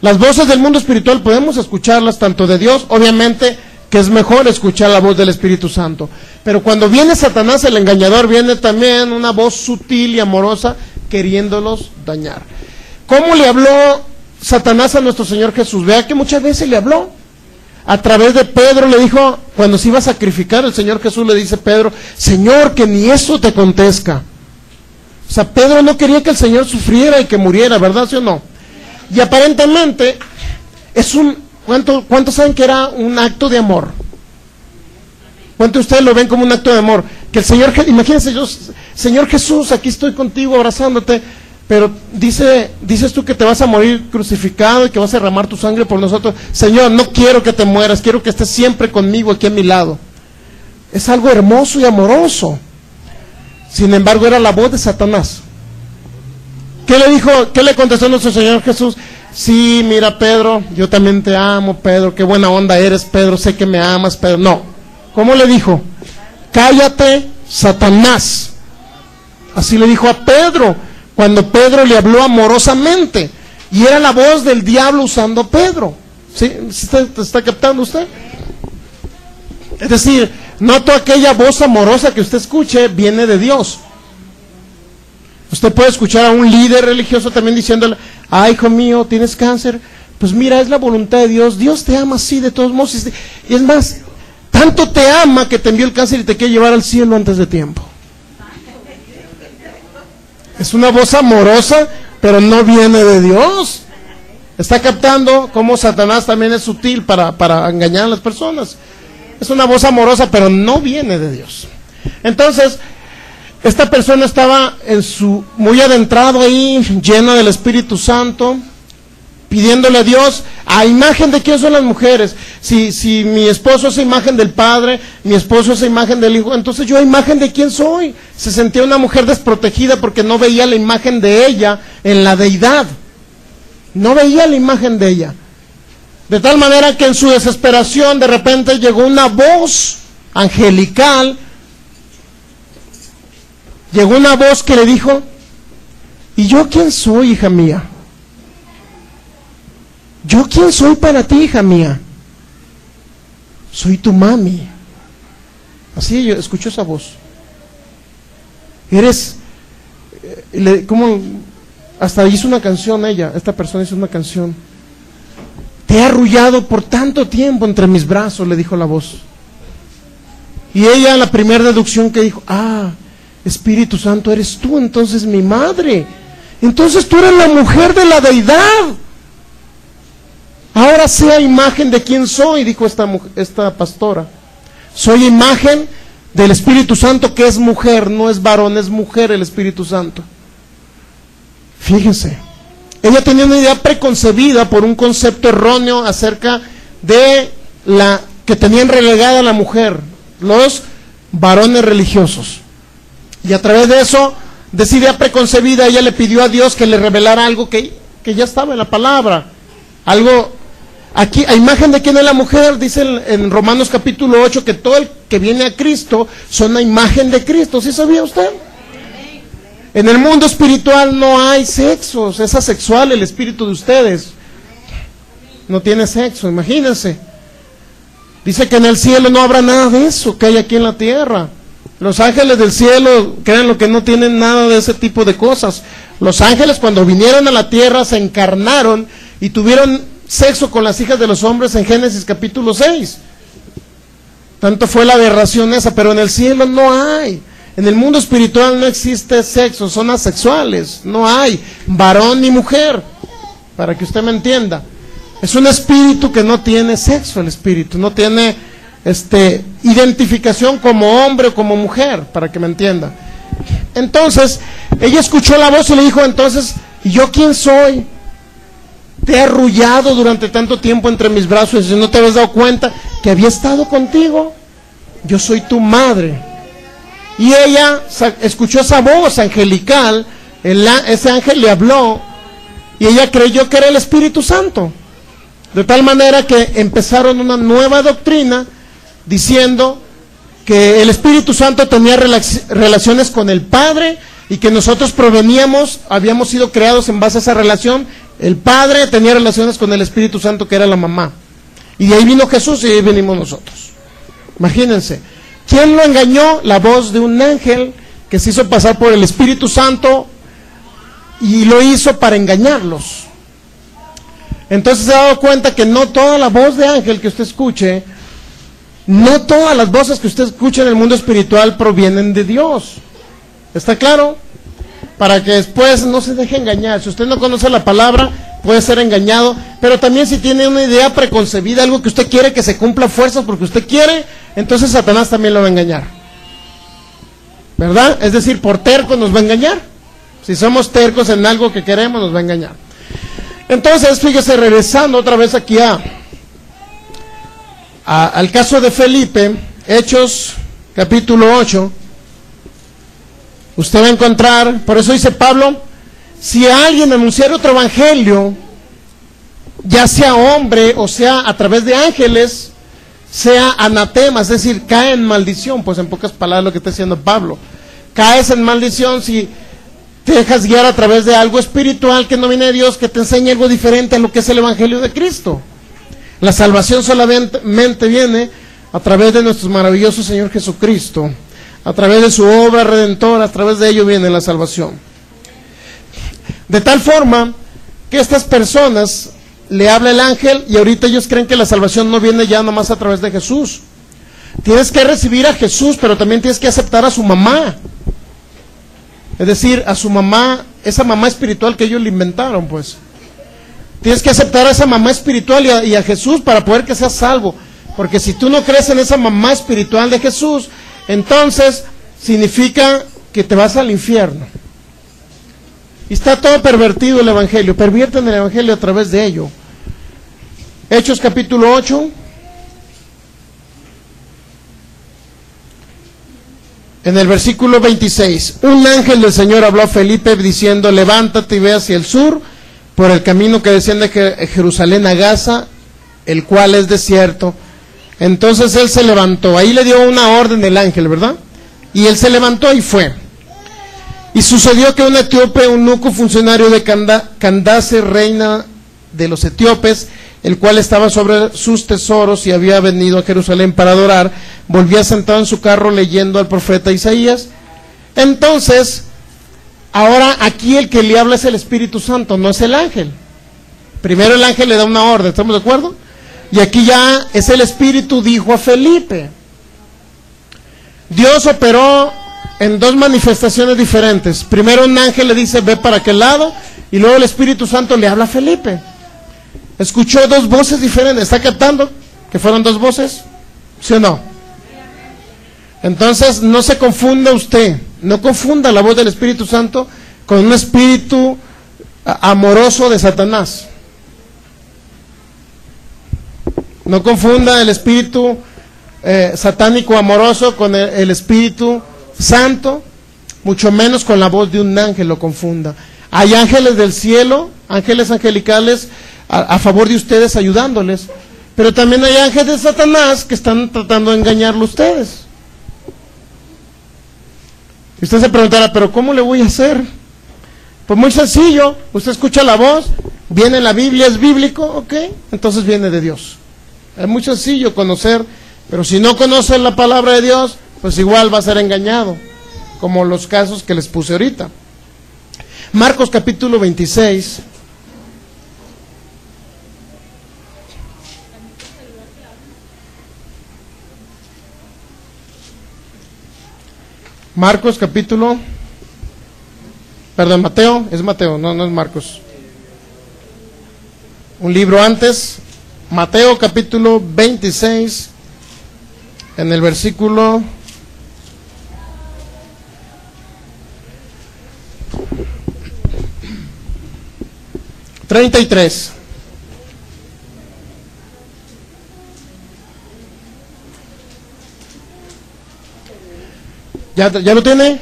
Las voces del mundo espiritual podemos escucharlas tanto de Dios, obviamente que es mejor escuchar la voz del Espíritu Santo. Pero cuando viene Satanás, el engañador, viene también una voz sutil y amorosa queriéndolos dañar. ¿Cómo le habló Satanás a nuestro Señor Jesús? Vea que muchas veces le habló. A través de Pedro le dijo, cuando se iba a sacrificar, el Señor Jesús le dice a Pedro, Señor, que ni eso te acontezca. O sea, Pedro no quería que el Señor sufriera y que muriera, ¿verdad? ¿Sí o no? Y aparentemente es ¿cuántos saben que era un acto de amor? ¿Cuántos de ustedes lo ven como un acto de amor? Que el Señor, imagínense yo, Señor Jesús, aquí estoy contigo abrazándote, pero dices tú que te vas a morir crucificado y que vas a derramar tu sangre por nosotros. Señor, no quiero que te mueras, quiero que estés siempre conmigo aquí a mi lado. Es algo hermoso y amoroso. Sin embargo, era la voz de Satanás. ¿Qué le dijo? ¿Qué le contestó nuestro Señor Jesús? Sí, mira, Pedro, yo también te amo, Pedro, qué buena onda eres, Pedro, sé que me amas, Pedro. No, ¿cómo le dijo? Cállate, Satanás. Así le dijo a Pedro, cuando Pedro le habló amorosamente, y era la voz del diablo usando a Pedro. ¿Sí? ¿Está captando usted? Es decir, no toda aquella voz amorosa que usted escuche viene de Dios. Usted puede escuchar a un líder religioso también diciéndole, ay, hijo mío, tienes cáncer. Pues mira, es la voluntad de Dios. Dios te ama así de todos modos. Y es más, tanto te ama que te envió el cáncer y te quiere llevar al cielo antes de tiempo. Es una voz amorosa, pero no viene de Dios. ¿Está captando cómo Satanás también es sutil para engañar a las personas? Es una voz amorosa, pero no viene de Dios. Entonces, esta persona estaba muy adentrado ahí, lleno del Espíritu Santo, pidiéndole a Dios, a imagen de quién son las mujeres. Si mi esposo es imagen del Padre, mi esposo es imagen del Hijo, entonces yo a imagen de quién soy. Se sentía una mujer desprotegida porque no veía la imagen de ella en la deidad. No veía la imagen de ella. De tal manera que en su desesperación de repente llegó una voz angelical. Llegó una voz que le dijo, ¿y yo quién soy, hija mía? ¿Yo quién soy para ti, hija mía? Soy tu mami. Así yo escucho esa voz. Eres, ¿cómo? Hasta hizo una canción ella, esta persona hizo una canción. Te he arrullado por tanto tiempo entre mis brazos, le dijo la voz. Y ella, la primera deducción que dijo, Espíritu Santo, eres tú, entonces mi madre. Entonces tú eres la mujer de la deidad. Ahora sea imagen de quién soy, dijo esta pastora. Soy imagen del Espíritu Santo, que es mujer, no es varón, es mujer el Espíritu Santo. Fíjense, ella tenía una idea preconcebida por un concepto erróneo acerca de que tenían relegada a la mujer, los varones religiosos. Y a través de eso, de esa idea preconcebida, ella le pidió a Dios que le revelara algo que ya estaba en la palabra. Algo, aquí, a imagen de quién es la mujer, dice en Romanos capítulo 8, que todo el que viene a Cristo son la imagen de Cristo. ¿Sí sabía usted? En el mundo espiritual no hay sexos, es asexual el espíritu de ustedes. No tiene sexo, imagínense. Dice que en el cielo no habrá nada de eso que hay aquí en la tierra. Los ángeles del cielo, créanlo que no tienen nada de ese tipo de cosas. Los ángeles cuando vinieron a la tierra se encarnaron y tuvieron sexo con las hijas de los hombres en Génesis capítulo 6. Tanto fue la aberración esa, pero en el cielo no hay. En el mundo espiritual no existe sexo, son asexuales, no hay varón ni mujer, para que usted me entienda. Es un espíritu que no tiene sexo, el espíritu, no tiene identificación como hombre o como mujer, para que me entienda. Entonces, ella escuchó la voz y le dijo, entonces, ¿y yo quién soy? Te he arrullado durante tanto tiempo entre mis brazos y no te habías dado cuenta que había estado contigo. Yo soy tu madre. Y ella escuchó esa voz angelical, ese ángel le habló, y ella creyó que era el Espíritu Santo. De tal manera que empezaron una nueva doctrina, diciendo que el Espíritu Santo tenía relaciones con el Padre, y que nosotros proveníamos, habíamos sido creados en base a esa relación. El Padre tenía relaciones con el Espíritu Santo, que era la mamá, y de ahí vino Jesús y de ahí venimos nosotros. Imagínense, ¿quién lo engañó? La voz de un ángel que se hizo pasar por el Espíritu Santo y lo hizo para engañarlos. Entonces se ha dado cuenta que no toda la voz de ángel que usted escuche, no todas las voces que usted escucha en el mundo espiritual provienen de Dios. ¿Está claro? Para que después no se deje engañar. Si usted no conoce la palabra, puede ser engañado, pero también si tiene una idea preconcebida, algo que usted quiere que se cumpla a fuerzas porque usted quiere, entonces Satanás también lo va a engañar, ¿verdad? Es decir, por terco nos va a engañar. Si somos tercos en algo que queremos, nos va a engañar. Entonces, fíjese, regresando otra vez aquí al caso de Felipe, Hechos capítulo 8, usted va a encontrar, por eso dice Pablo, si alguien anunciara otro evangelio, ya sea hombre o sea a través de ángeles, sea anatema, es decir, cae en maldición. Pues en pocas palabras lo que está diciendo Pablo, caes en maldición si te dejas guiar a través de algo espiritual que no viene de Dios, que te enseñe algo diferente a lo que es el evangelio de Cristo. La salvación solamente viene a través de nuestro maravilloso Señor Jesucristo, a través de su obra redentora, a través de ello viene la salvación. De tal forma que estas personas le habla el ángel y ahorita ellos creen que la salvación no viene ya nomás a través de Jesús. Tienes que recibir a Jesús, pero también tienes que aceptar a su mamá. Es decir, a su mamá, esa mamá espiritual que ellos le inventaron, pues. Tienes que aceptar a esa mamá espiritual y a Jesús para poder que seas salvo. Porque si tú no crees en esa mamá espiritual de Jesús, entonces significa que te vas al infierno. Y está todo pervertido el evangelio. Pervierten el evangelio a través de ello. Hechos capítulo 8. En el versículo 26, un ángel del Señor habló a Felipe diciendo, levántate y ve hacia el sur, por el camino que desciende de Jerusalén a Gaza, el cual es desierto. Entonces él se levantó, ahí le dio una orden el ángel, ¿verdad? Y él se levantó y fue. Y sucedió que un etíope, eunuco funcionario de Candace, reina de los etíopes, el cual estaba sobre sus tesoros y había venido a Jerusalén para adorar, volvía sentado en su carro leyendo al profeta Isaías. Entonces, ahora aquí el que le habla es el Espíritu Santo, no es el ángel. Primero el ángel le da una orden, ¿estamos de acuerdo? Y aquí ya es el Espíritu, dijo a Felipe. Dios operó en dos manifestaciones diferentes. Primero un ángel le dice, ve para aquel lado, y luego el Espíritu Santo le habla a Felipe. Escuchó dos voces diferentes. ¿Está captando que fueron dos voces? ¿Sí o no? Entonces no se confunda usted, no confunda la voz del Espíritu Santo con un espíritu amoroso de Satanás. No confunda el espíritu satánico amoroso con el Espíritu Santo, mucho menos con la voz de un ángel lo confunda. Hay ángeles del cielo, ángeles angelicales a favor de ustedes ayudándoles, pero también hay ángeles de Satanás que están tratando de engañarlo a ustedes. Y usted se preguntará, pero ¿cómo le voy a hacer? Pues muy sencillo, usted escucha la voz, viene en la Biblia, es bíblico, ok, entonces viene de Dios. Es muy sencillo conocer, pero si no conoce la palabra de Dios, pues igual va a ser engañado, como los casos que les puse ahorita. Marcos capítulo 26. Marcos capítulo, perdón, Mateo, es Mateo, no es Marcos. Un libro antes, Mateo capítulo 26, en el versículo 33. ¿Ya lo tiene?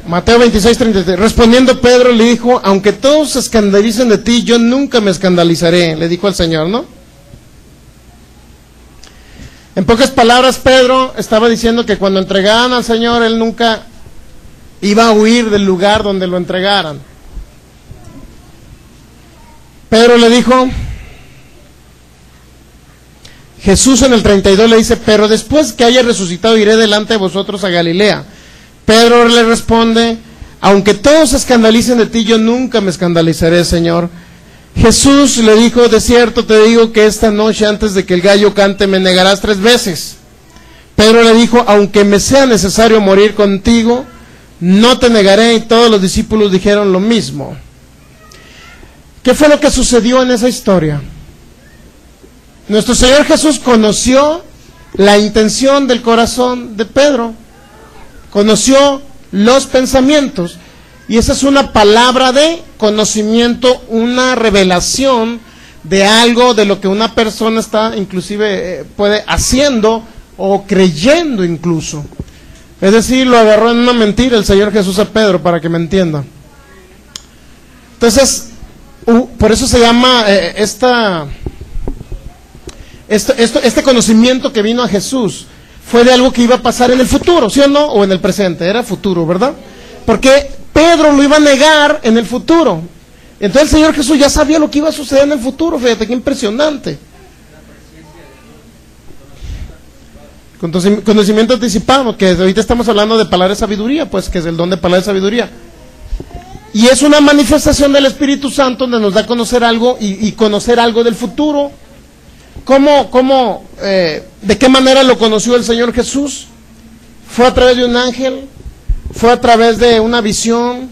Mateo 26, 33. Respondiendo Pedro le dijo, aunque todos se escandalicen de ti, yo nunca me escandalizaré, le dijo al Señor, ¿no? En pocas palabras, Pedro estaba diciendo que cuando entregaban al Señor, él nunca iba a huir del lugar donde lo entregaran. Pedro le dijo, Jesús en el 32 le dice, pero después que haya resucitado iré delante de vosotros a Galilea. Pedro le responde, aunque todos se escandalicen de ti, yo nunca me escandalizaré, Señor. Jesús le dijo, de cierto te digo que esta noche antes de que el gallo cante me negarás 3 veces. Pedro le dijo, aunque me sea necesario morir contigo, no te negaré. Y todos los discípulos dijeron lo mismo. ¿Qué fue lo que sucedió en esa historia? Nuestro Señor Jesús conoció la intención del corazón de Pedro, conoció los pensamientos, y esa es una palabra de conocimiento, una revelación de algo de lo que una persona está inclusive puede haciendo o creyendo incluso. Es decir, lo agarró en una mentira el Señor Jesús a Pedro, para que me entienda. Entonces, por eso se llama este conocimiento que vino a Jesús fue de algo que iba a pasar en el futuro, ¿sí o no? O en el presente, era futuro, ¿verdad? Porque Pedro lo iba a negar en el futuro. Entonces el Señor Jesús ya sabía lo que iba a suceder en el futuro. Fíjate qué impresionante. Conocimiento anticipado, que ahorita estamos hablando de palabra de sabiduría, pues que es el don de palabra de sabiduría. Y es una manifestación del Espíritu Santo donde nos da a conocer algo y conocer algo del futuro. ¿De qué manera lo conoció el Señor Jesús? ¿Fue a través de un ángel? ¿Fue a través de una visión?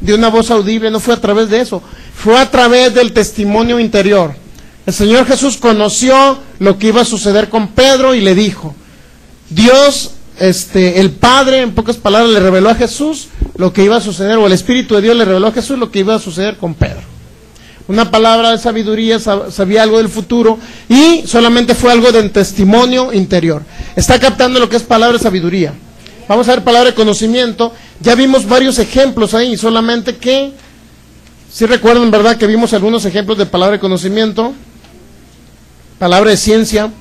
¿De una voz audible? No fue a través de eso. Fue a través del testimonio interior. El Señor Jesús conoció lo que iba a suceder con Pedro y le dijo. Dios, el Padre, en pocas palabras, le reveló a Jesús lo que iba a suceder, o el Espíritu de Dios le reveló a Jesús lo que iba a suceder con Pedro. Una palabra de sabiduría, sabía algo del futuro, y solamente fue algo de testimonio interior. Está captando lo que es palabra de sabiduría. Vamos a ver palabra de conocimiento. Ya vimos varios ejemplos ahí, solamente que, si recuerdan, ¿verdad? Que vimos algunos ejemplos de palabra de conocimiento. Palabra de ciencia.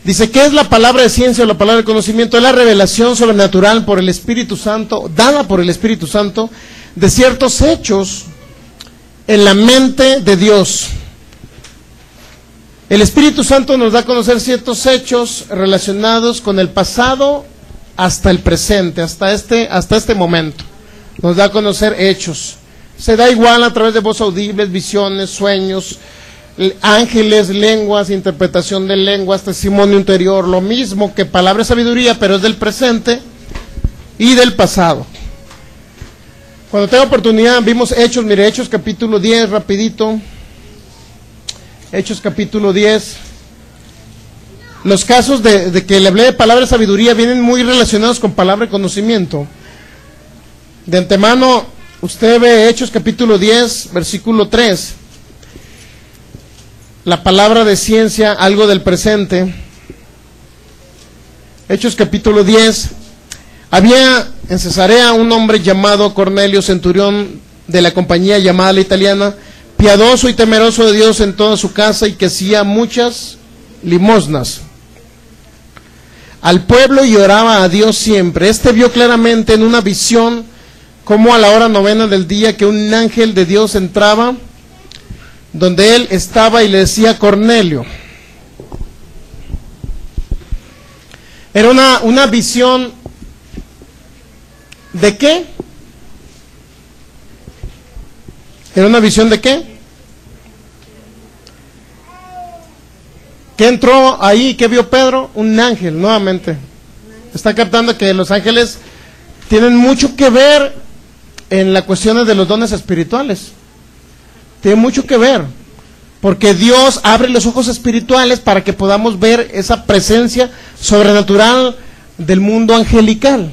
Dice, ¿qué es la palabra de ciencia o la palabra de conocimiento? Es la revelación sobrenatural por el Espíritu Santo, dada por el Espíritu Santo, de ciertos hechos en la mente de Dios. El Espíritu Santo nos da a conocer ciertos hechos relacionados con el pasado hasta el presente, hasta este momento. Nos da a conocer hechos. Se da igual a través de voz audibles, visiones, sueños, ángeles, lenguas, interpretación de lenguas, testimonio interior, lo mismo que palabra de sabiduría, pero es del presente y del pasado. Cuando tenga oportunidad, vimos Hechos, mire, Hechos capítulo 10, rapidito. Hechos capítulo 10. Los casos de que le hablé de palabra de sabiduría vienen muy relacionados con palabra de conocimiento. De antemano, usted ve Hechos capítulo 10, versículo 3. La palabra de ciencia, algo del presente. Hechos capítulo 10. Había en Cesarea un hombre llamado Cornelio, centurión de la compañía llamada la italiana, piadoso y temeroso de Dios en toda su casa, y que hacía muchas limosnas al pueblo y oraba a Dios siempre. Este vio claramente en una visión como a la hora 9 del día que un ángel de Dios entraba donde él estaba y le decía Cornelio. Era una visión ¿de qué? ¿Era una visión de qué? ¿Qué entró ahí? ¿Qué vio Pedro? Un ángel, nuevamente. Está captando que los ángeles tienen mucho que ver en las cuestiones de los dones espirituales. Tiene mucho que ver, porque Dios abre los ojos espirituales para que podamos ver esa presencia sobrenatural del mundo angelical.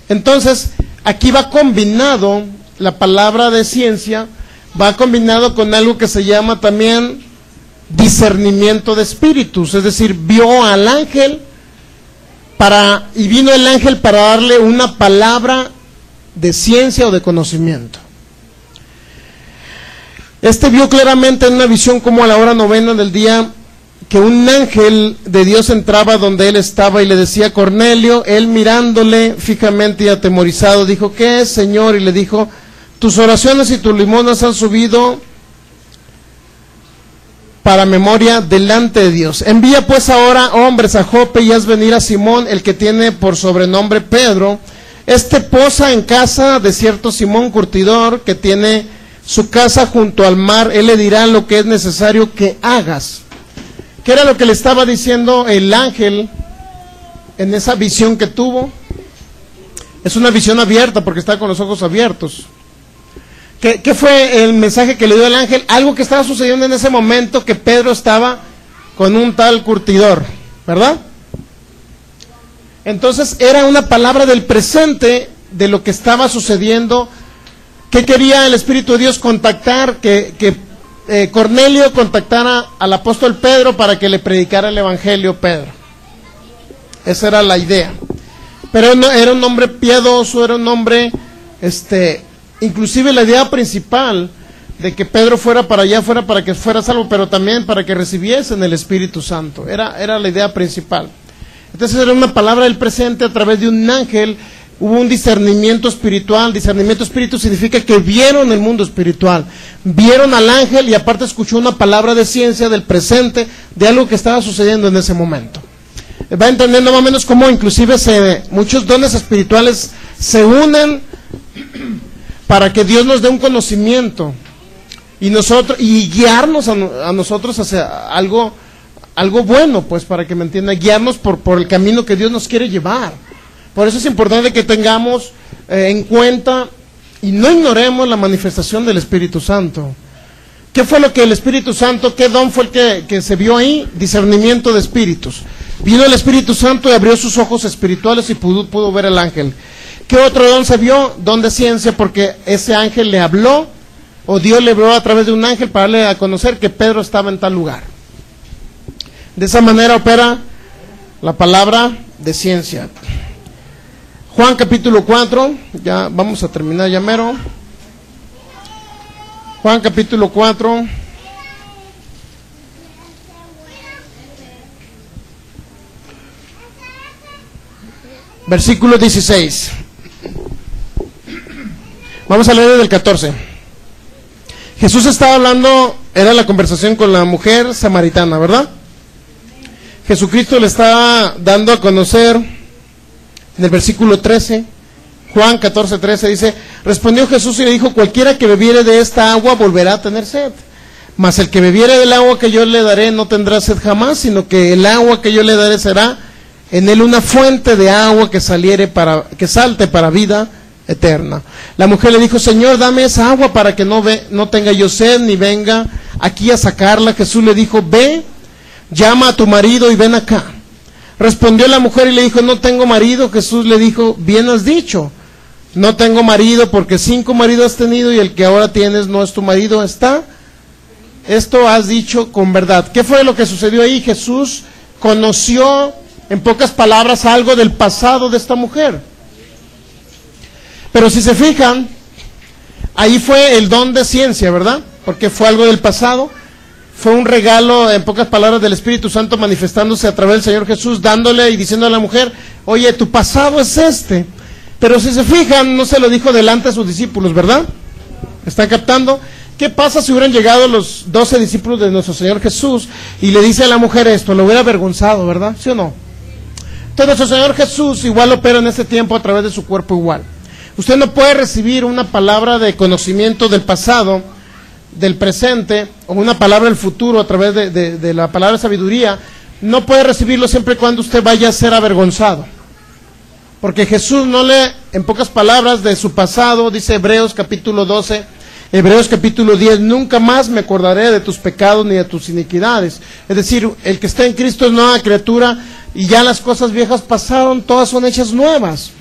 Entonces, aquí va combinado la palabra de ciencia, va combinado con algo que se llama también discernimiento de espíritus, es decir, vio al ángel y vino el ángel para darle una palabra de ciencia o de conocimiento. Vio claramente en una visión como a la hora 9 del día que un ángel de Dios entraba donde él estaba y le decía Cornelio. Él mirándole fijamente y atemorizado dijo: ¿qué es, Señor? Y le dijo: tus oraciones y tus limosnas han subido para memoria delante de Dios. Envía pues ahora hombres a Jope y haz venir a Simón, el que tiene por sobrenombre Pedro. Este posa en casa de cierto Simón curtidor, que tiene su casa junto al mar. Él le dirá lo que es necesario que hagas. ¿Qué era lo que le estaba diciendo el ángel en esa visión que tuvo? Es una visión abierta porque está con los ojos abiertos. ¿Qué fue el mensaje que le dio el ángel? Algo que estaba sucediendo en ese momento, que Pedro estaba con un tal curtidor, ¿verdad? Entonces era una palabra del presente de lo que estaba sucediendo. ¿Qué quería el Espíritu de Dios? Contactar, que Cornelio contactara al apóstol Pedro para que le predicara el evangelio Pedro. Esa era la idea. Pero no, era un hombre piadoso, era un hombre, inclusive la idea principal de que Pedro fuera para allá, fuera para que fuera salvo, pero también para que recibiesen el Espíritu Santo. Era la idea principal. Entonces era una palabra del presente a través de un ángel. Hubo un discernimiento espiritual. Discernimiento espíritu significa que vieron el mundo espiritual, vieron al ángel y aparte escuchó una palabra de ciencia del presente, de algo que estaba sucediendo en ese momento. Va entendiendo más o menos cómo inclusive muchos dones espirituales se unen para que Dios nos dé un conocimiento y guiarnos a nosotros hacia algo bueno, pues, para que me entienda, guiarnos por el camino que Dios nos quiere llevar. Por eso es importante que tengamos en cuenta y no ignoremos la manifestación del Espíritu Santo. ¿Qué fue lo que el Espíritu Santo, qué don fue el que se vio ahí? Discernimiento de espíritus. Vino el Espíritu Santo y abrió sus ojos espirituales y pudo ver al ángel. ¿Qué otro don se vio? Don de ciencia, porque ese ángel le habló, o Dios le habló a través de un ángel para darle a conocer que Pedro estaba en tal lugar. De esa manera opera la palabra de ciencia. Juan capítulo 4, ya vamos a terminar ya mero. Juan capítulo 4. Versículo 16. Vamos a leer desde el 14. Jesús estaba hablando, era la conversación con la mujer samaritana, ¿verdad? Jesucristo le estaba dando a conocer en el versículo 13, Juan 14, 13, dice: respondió Jesús y le dijo: cualquiera que bebiere de esta agua volverá a tener sed, mas el que bebiere del agua que yo le daré no tendrá sed jamás, sino que el agua que yo le daré será en él una fuente de agua que salte para vida eterna. La mujer le dijo: Señor, dame esa agua para que no tenga yo sed, ni venga aquí a sacarla. Jesús le dijo: ve, llama a tu marido y ven acá. Respondió la mujer y le dijo: no tengo marido. Jesús le dijo: bien has dicho, no tengo marido, porque 5 maridos has tenido y el que ahora tienes no es tu marido. Esto has dicho con verdad. ¿Qué fue lo que sucedió ahí? Jesús conoció, en pocas palabras, algo del pasado de esta mujer. Pero si se fijan, ahí fue el don de ciencia, ¿verdad? Porque fue algo del pasado. Fue un regalo, en pocas palabras, del Espíritu Santo manifestándose a través del Señor Jesús, dándole y diciendo a la mujer: oye, tu pasado es este. Pero si se fijan, no se lo dijo delante a sus discípulos, ¿verdad? ¿Están captando? ¿Qué pasa si hubieran llegado los 12 discípulos de nuestro Señor Jesús y le dice a la mujer esto? Lo hubiera avergonzado, ¿verdad? ¿Sí o no? Entonces nuestro Señor Jesús igual opera en este tiempo a través de su cuerpo igual. Usted no puede recibir una palabra de conocimiento del pasado, del presente, o una palabra del futuro a través de la palabra de sabiduría. No puede recibirlo siempre y cuando usted vaya a ser avergonzado. Porque Jesús en pocas palabras, de su pasado, dice Hebreos capítulo 12, Hebreos capítulo 10, nunca más me acordaré de tus pecados ni de tus iniquidades. Es decir, el que está en Cristo es nueva criatura y ya las cosas viejas pasaron, todas son hechas nuevas.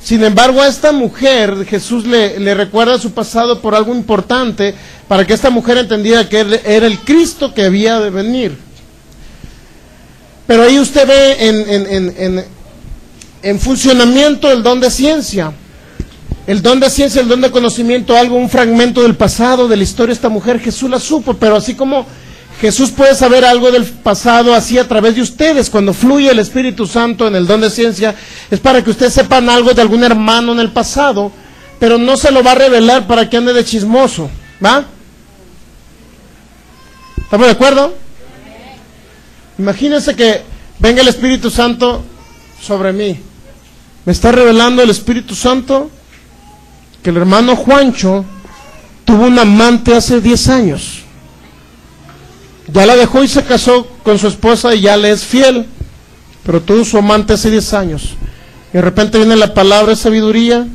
Sin embargo, a esta mujer Jesús le recuerda su pasado por algo importante, para que esta mujer entendiera que él era el Cristo que había de venir. Pero ahí usted ve en funcionamiento el don de ciencia. El don de ciencia, el don de conocimiento, un fragmento del pasado, de la historia de esta mujer. Jesús la supo, pero así como Jesús puede saber algo del pasado así a través de ustedes. Cuando fluye el Espíritu Santo en el don de ciencia, es para que ustedes sepan algo de algún hermano en el pasado, pero no se lo va a revelar para que ande de chismoso, ¿va? ¿Estamos de acuerdo? Imagínense que venga el Espíritu Santo sobre mí. Me está revelando el Espíritu Santo que el hermano Juancho tuvo un amante hace 10 años. Ya la dejó y se casó con su esposa y ya le es fiel, pero tuvo su amante hace 10 años. Y de repente viene la palabra de sabiduría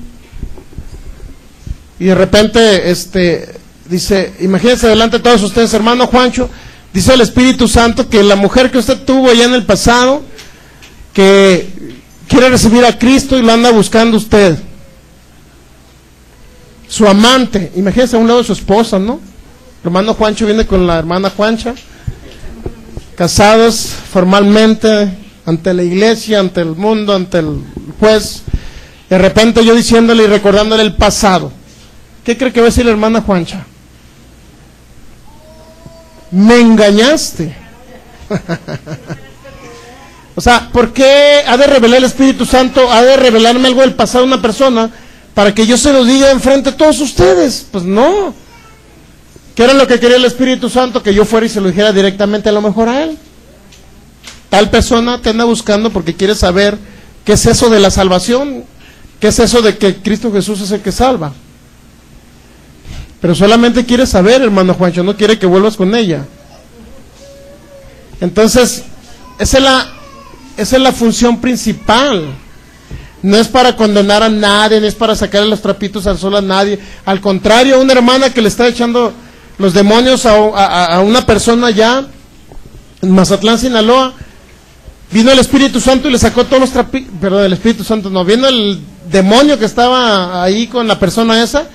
y de repente dice, imagínense delante de todos ustedes, hermano Juancho, dice el Espíritu Santo que la mujer que usted tuvo ya en el pasado, que quiere recibir a Cristo y lo anda buscando usted. Su amante, imagínense a un lado de su esposa, ¿no? El hermano Juancho viene con la hermana Juancha, casados formalmente ante la iglesia, ante el mundo, ante el juez. De repente yo diciéndole y recordándole el pasado. ¿Qué cree que va a decir la hermana Juancha? Me engañaste. O sea, ¿por qué ha de revelar el Espíritu Santo, ha de revelarme algo del pasado de una persona para que yo se lo diga enfrente de todos ustedes? Pues no. ¿Qué era lo que quería el Espíritu Santo? Que yo fuera y se lo dijera directamente a lo mejor a él. Tal persona te anda buscando porque quiere saber qué es eso de la salvación, qué es eso de que Cristo Jesús es el que salva. Pero solamente quiere saber, hermano Juancho, no quiere que vuelvas con ella. Entonces, esa es la función principal. No es para condenar a nadie, no es para sacarle los trapitos al sol a nadie. Al contrario, una hermana que le está echando los demonios a una persona allá en Mazatlán, Sinaloa, vino el Espíritu Santo y le sacó todos los trapitos, perdón, el Espíritu Santo no, vino el demonio que estaba ahí con la persona esa,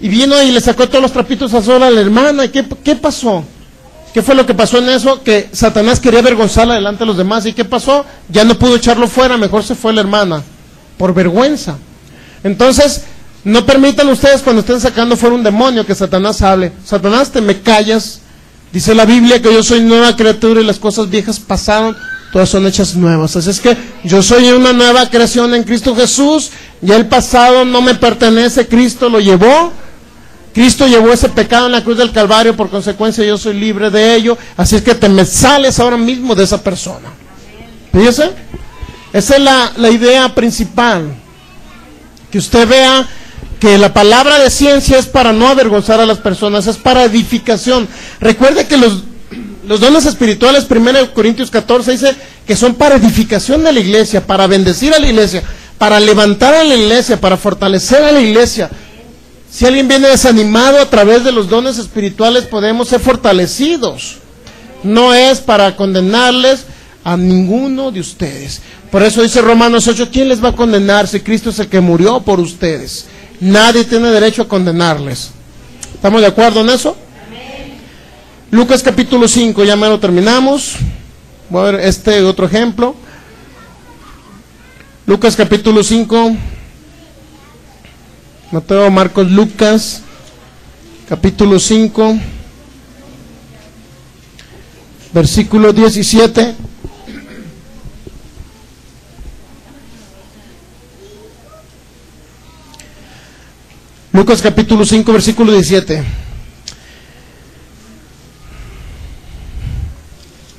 y vino y le sacó todos los trapitos al sol a la hermana. ¿Y qué pasó? ¿Qué fue lo que pasó en eso? Que Satanás quería avergonzarla delante de los demás. ¿Y qué pasó? Ya no pudo echarlo fuera, mejor se fue la hermana, por vergüenza. Entonces, no permitan ustedes cuando estén sacando fuera un demonio que Satanás hable. Satanás, te me callas. Dice la Biblia que yo soy nueva criatura y las cosas viejas pasaron, todas son hechas nuevas. Así es que yo soy una nueva creación en Cristo Jesús. Ya el pasado no me pertenece, Cristo lo llevó. Cristo llevó ese pecado en la cruz del Calvario, por consecuencia yo soy libre de ello. Así es que te me sales ahora mismo de esa persona. Fíjese, esa es la idea principal. Que usted vea que la palabra de ciencia es para no avergonzar a las personas, es para edificación. Recuerde que los dones espirituales, 1 Corintios 14 dice que son para edificación de la iglesia, para bendecir a la iglesia, para levantar a la iglesia, para fortalecer a la iglesia. Si alguien viene desanimado a través de los dones espirituales, podemos ser fortalecidos. No es para condenarles a ninguno de ustedes. Por eso dice Romanos 8, ¿quién les va a condenar si Cristo es el que murió por ustedes? Nadie tiene derecho a condenarles. ¿Estamos de acuerdo en eso? Amén. Lucas capítulo 5, ya me lo terminamos. Voy a ver otro ejemplo. Lucas capítulo 5. Mateo, Marcos, Lucas capítulo 5, versículo 17. Lucas capítulo 5, versículo 17.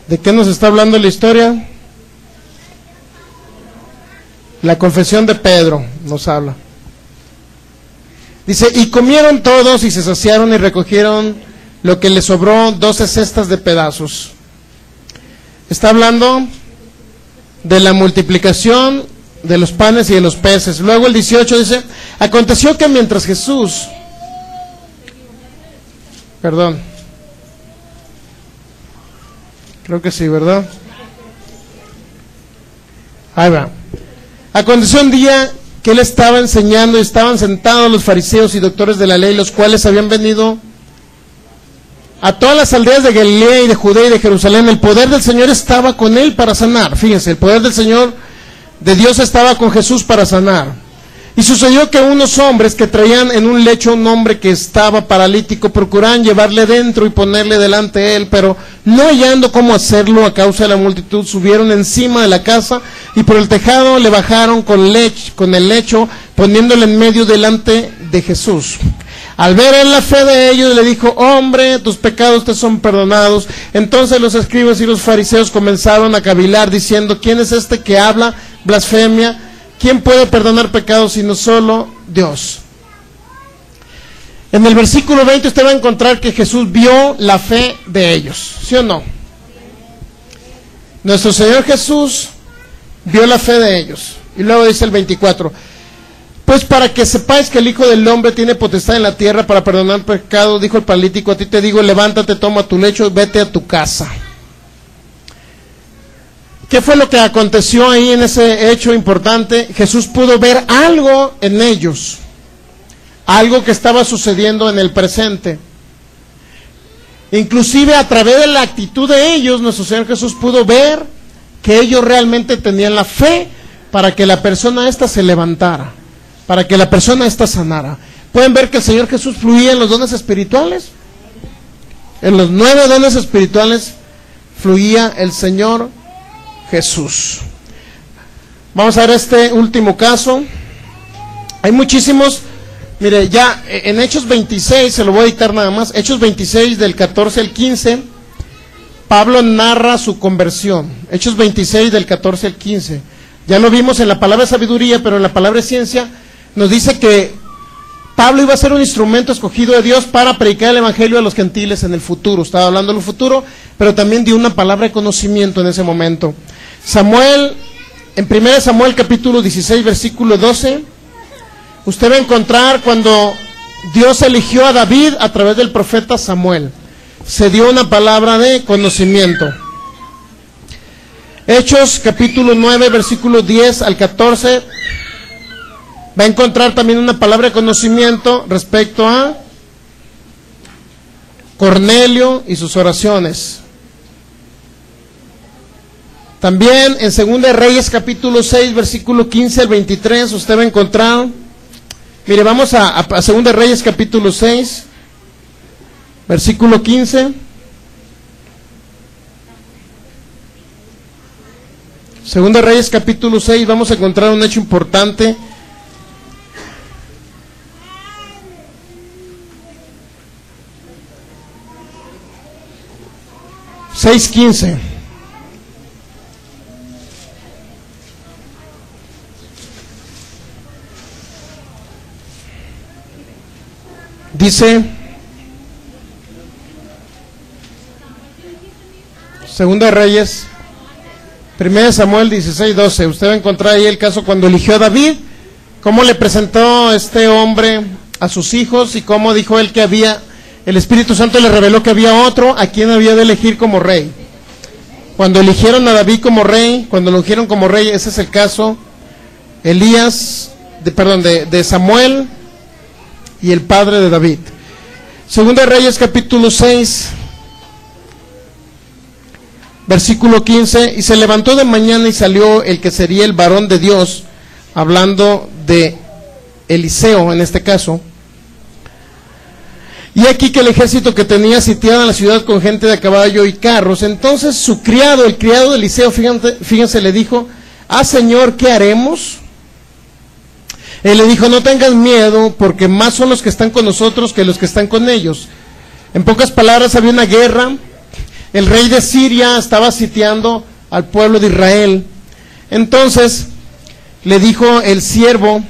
¿De qué nos está hablando la historia? La confesión de Pedro nos habla. Dice, y comieron todos y se saciaron y recogieron lo que les sobró, 12 cestas de pedazos. Está hablando de la multiplicación de los panes y de los peces. Luego el 18 dice, aconteció que mientras Jesús, perdón, creo que sí, ¿verdad? Ahí va. Aconteció un día que él estaba enseñando y estaban sentados los fariseos y doctores de la ley, los cuales habían venido a todas las aldeas de Galilea y de Judea y de Jerusalén. El poder del Señor estaba con él para sanar. Fíjense, el poder del Señor, de Dios, estaba con Jesús para sanar. Y sucedió que unos hombres que traían en un lecho un hombre que estaba paralítico, procuraban llevarle dentro y ponerle delante de él, pero no hallando cómo hacerlo a causa de la multitud, subieron encima de la casa y por el tejado le bajaron con el lecho, poniéndole en medio delante de Jesús. Al ver en la fe de ellos, le dijo: hombre, tus pecados te son perdonados. Entonces los escribas y los fariseos comenzaron a cavilar, diciendo: ¿quién es este que habla blasfemia? ¿Quién puede perdonar pecados sino solo Dios? En el versículo 20 usted va a encontrar que Jesús vio la fe de ellos, ¿sí o no? Nuestro Señor Jesús vio la fe de ellos. Y luego dice el 24: pues para que sepáis que el Hijo del Hombre tiene potestad en la tierra para perdonar pecados, dijo el paralítico, a ti te digo, levántate, toma tu lecho y vete a tu casa. ¿Qué fue lo que aconteció ahí en ese hecho importante? Jesús pudo ver algo en ellos, algo que estaba sucediendo en el presente. Inclusive a través de la actitud de ellos, nuestro Señor Jesús pudo ver que ellos realmente tenían la fe para que la persona esta se levantara, para que la persona esta sanara. ¿Pueden ver que el Señor Jesús fluía en los dones espirituales? En los 9 dones espirituales fluía el Señor Jesús. Vamos a ver este último caso. Hay muchísimos. Mire, ya en Hechos 26, se lo voy a dictar nada más. Hechos 26 del 14 al 15, Pablo narra su conversión. Hechos 26 del 14 al 15. Ya lo vimos en la palabra sabiduría, pero en la palabra ciencia nos dice que Pablo iba a ser un instrumento escogido de Dios para predicar el evangelio a los gentiles en el futuro. Estaba hablando del futuro, pero también dio una palabra de conocimiento en ese momento. Samuel, en 1 Samuel capítulo 16 versículo 12, usted va a encontrar cuando Dios eligió a David a través del profeta Samuel. Se dio una palabra de conocimiento. Hechos capítulo 9 versículo 10 al 14, va a encontrar también una palabra de conocimiento respecto a Cornelio y sus oraciones. También en 2 Reyes capítulo 6 versículo 15 al 23 usted va a encontrar, mire, vamos a 2 Reyes capítulo 6 versículo 15. 2 Reyes capítulo 6, vamos a encontrar un hecho importante. (6:15) dice, 2 Reyes, 1 Samuel 16:12, usted va a encontrar ahí el caso cuando eligió a David, cómo le presentó este hombre a sus hijos y cómo dijo él que había, el Espíritu Santo le reveló que había otro a quien había de elegir como rey. Cuando eligieron a David como rey, cuando lo eligieron como rey, ese es el caso, de Samuel y el padre de David. 2 Reyes capítulo 6, versículo 15, y se levantó de mañana y salió el que sería el varón de Dios, hablando de Eliseo en este caso. Y aquí que el ejército que tenía sitiada la ciudad con gente de caballo y carros, entonces su criado, el criado de Eliseo, fíjense, le dijo: ah, Señor, ¿qué haremos? Él le dijo: no tengas miedo, porque más son los que están con nosotros que los que están con ellos. En pocas palabras, había una guerra. El rey de Siria estaba sitiando al pueblo de Israel. Entonces le dijo Eliseo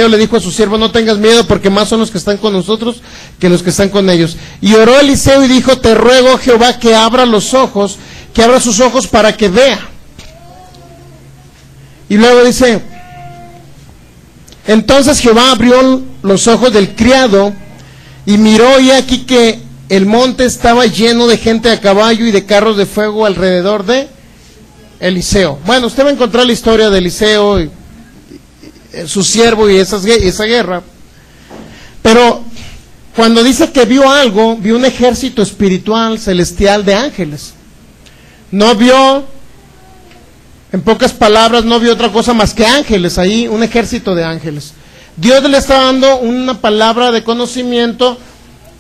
le dijo a su siervo: no tengas miedo, porque más son los que están con nosotros que los que están con ellos. Y oró Eliseo y dijo: te ruego, Jehová, que abra sus ojos para que vea. Y luego dice: entonces Jehová abrió los ojos del criado y miró, y aquí que el monte estaba lleno de gente a caballo y de carros de fuego alrededor de Eliseo. Bueno, usted va a encontrar la historia de Eliseo y su siervo y esa guerra. Pero cuando dice que vio algo, vio un ejército espiritual celestial de ángeles. No vio En pocas palabras, no vio otra cosa más que ángeles ahí, un ejército de ángeles. Dios le está dando una palabra de conocimiento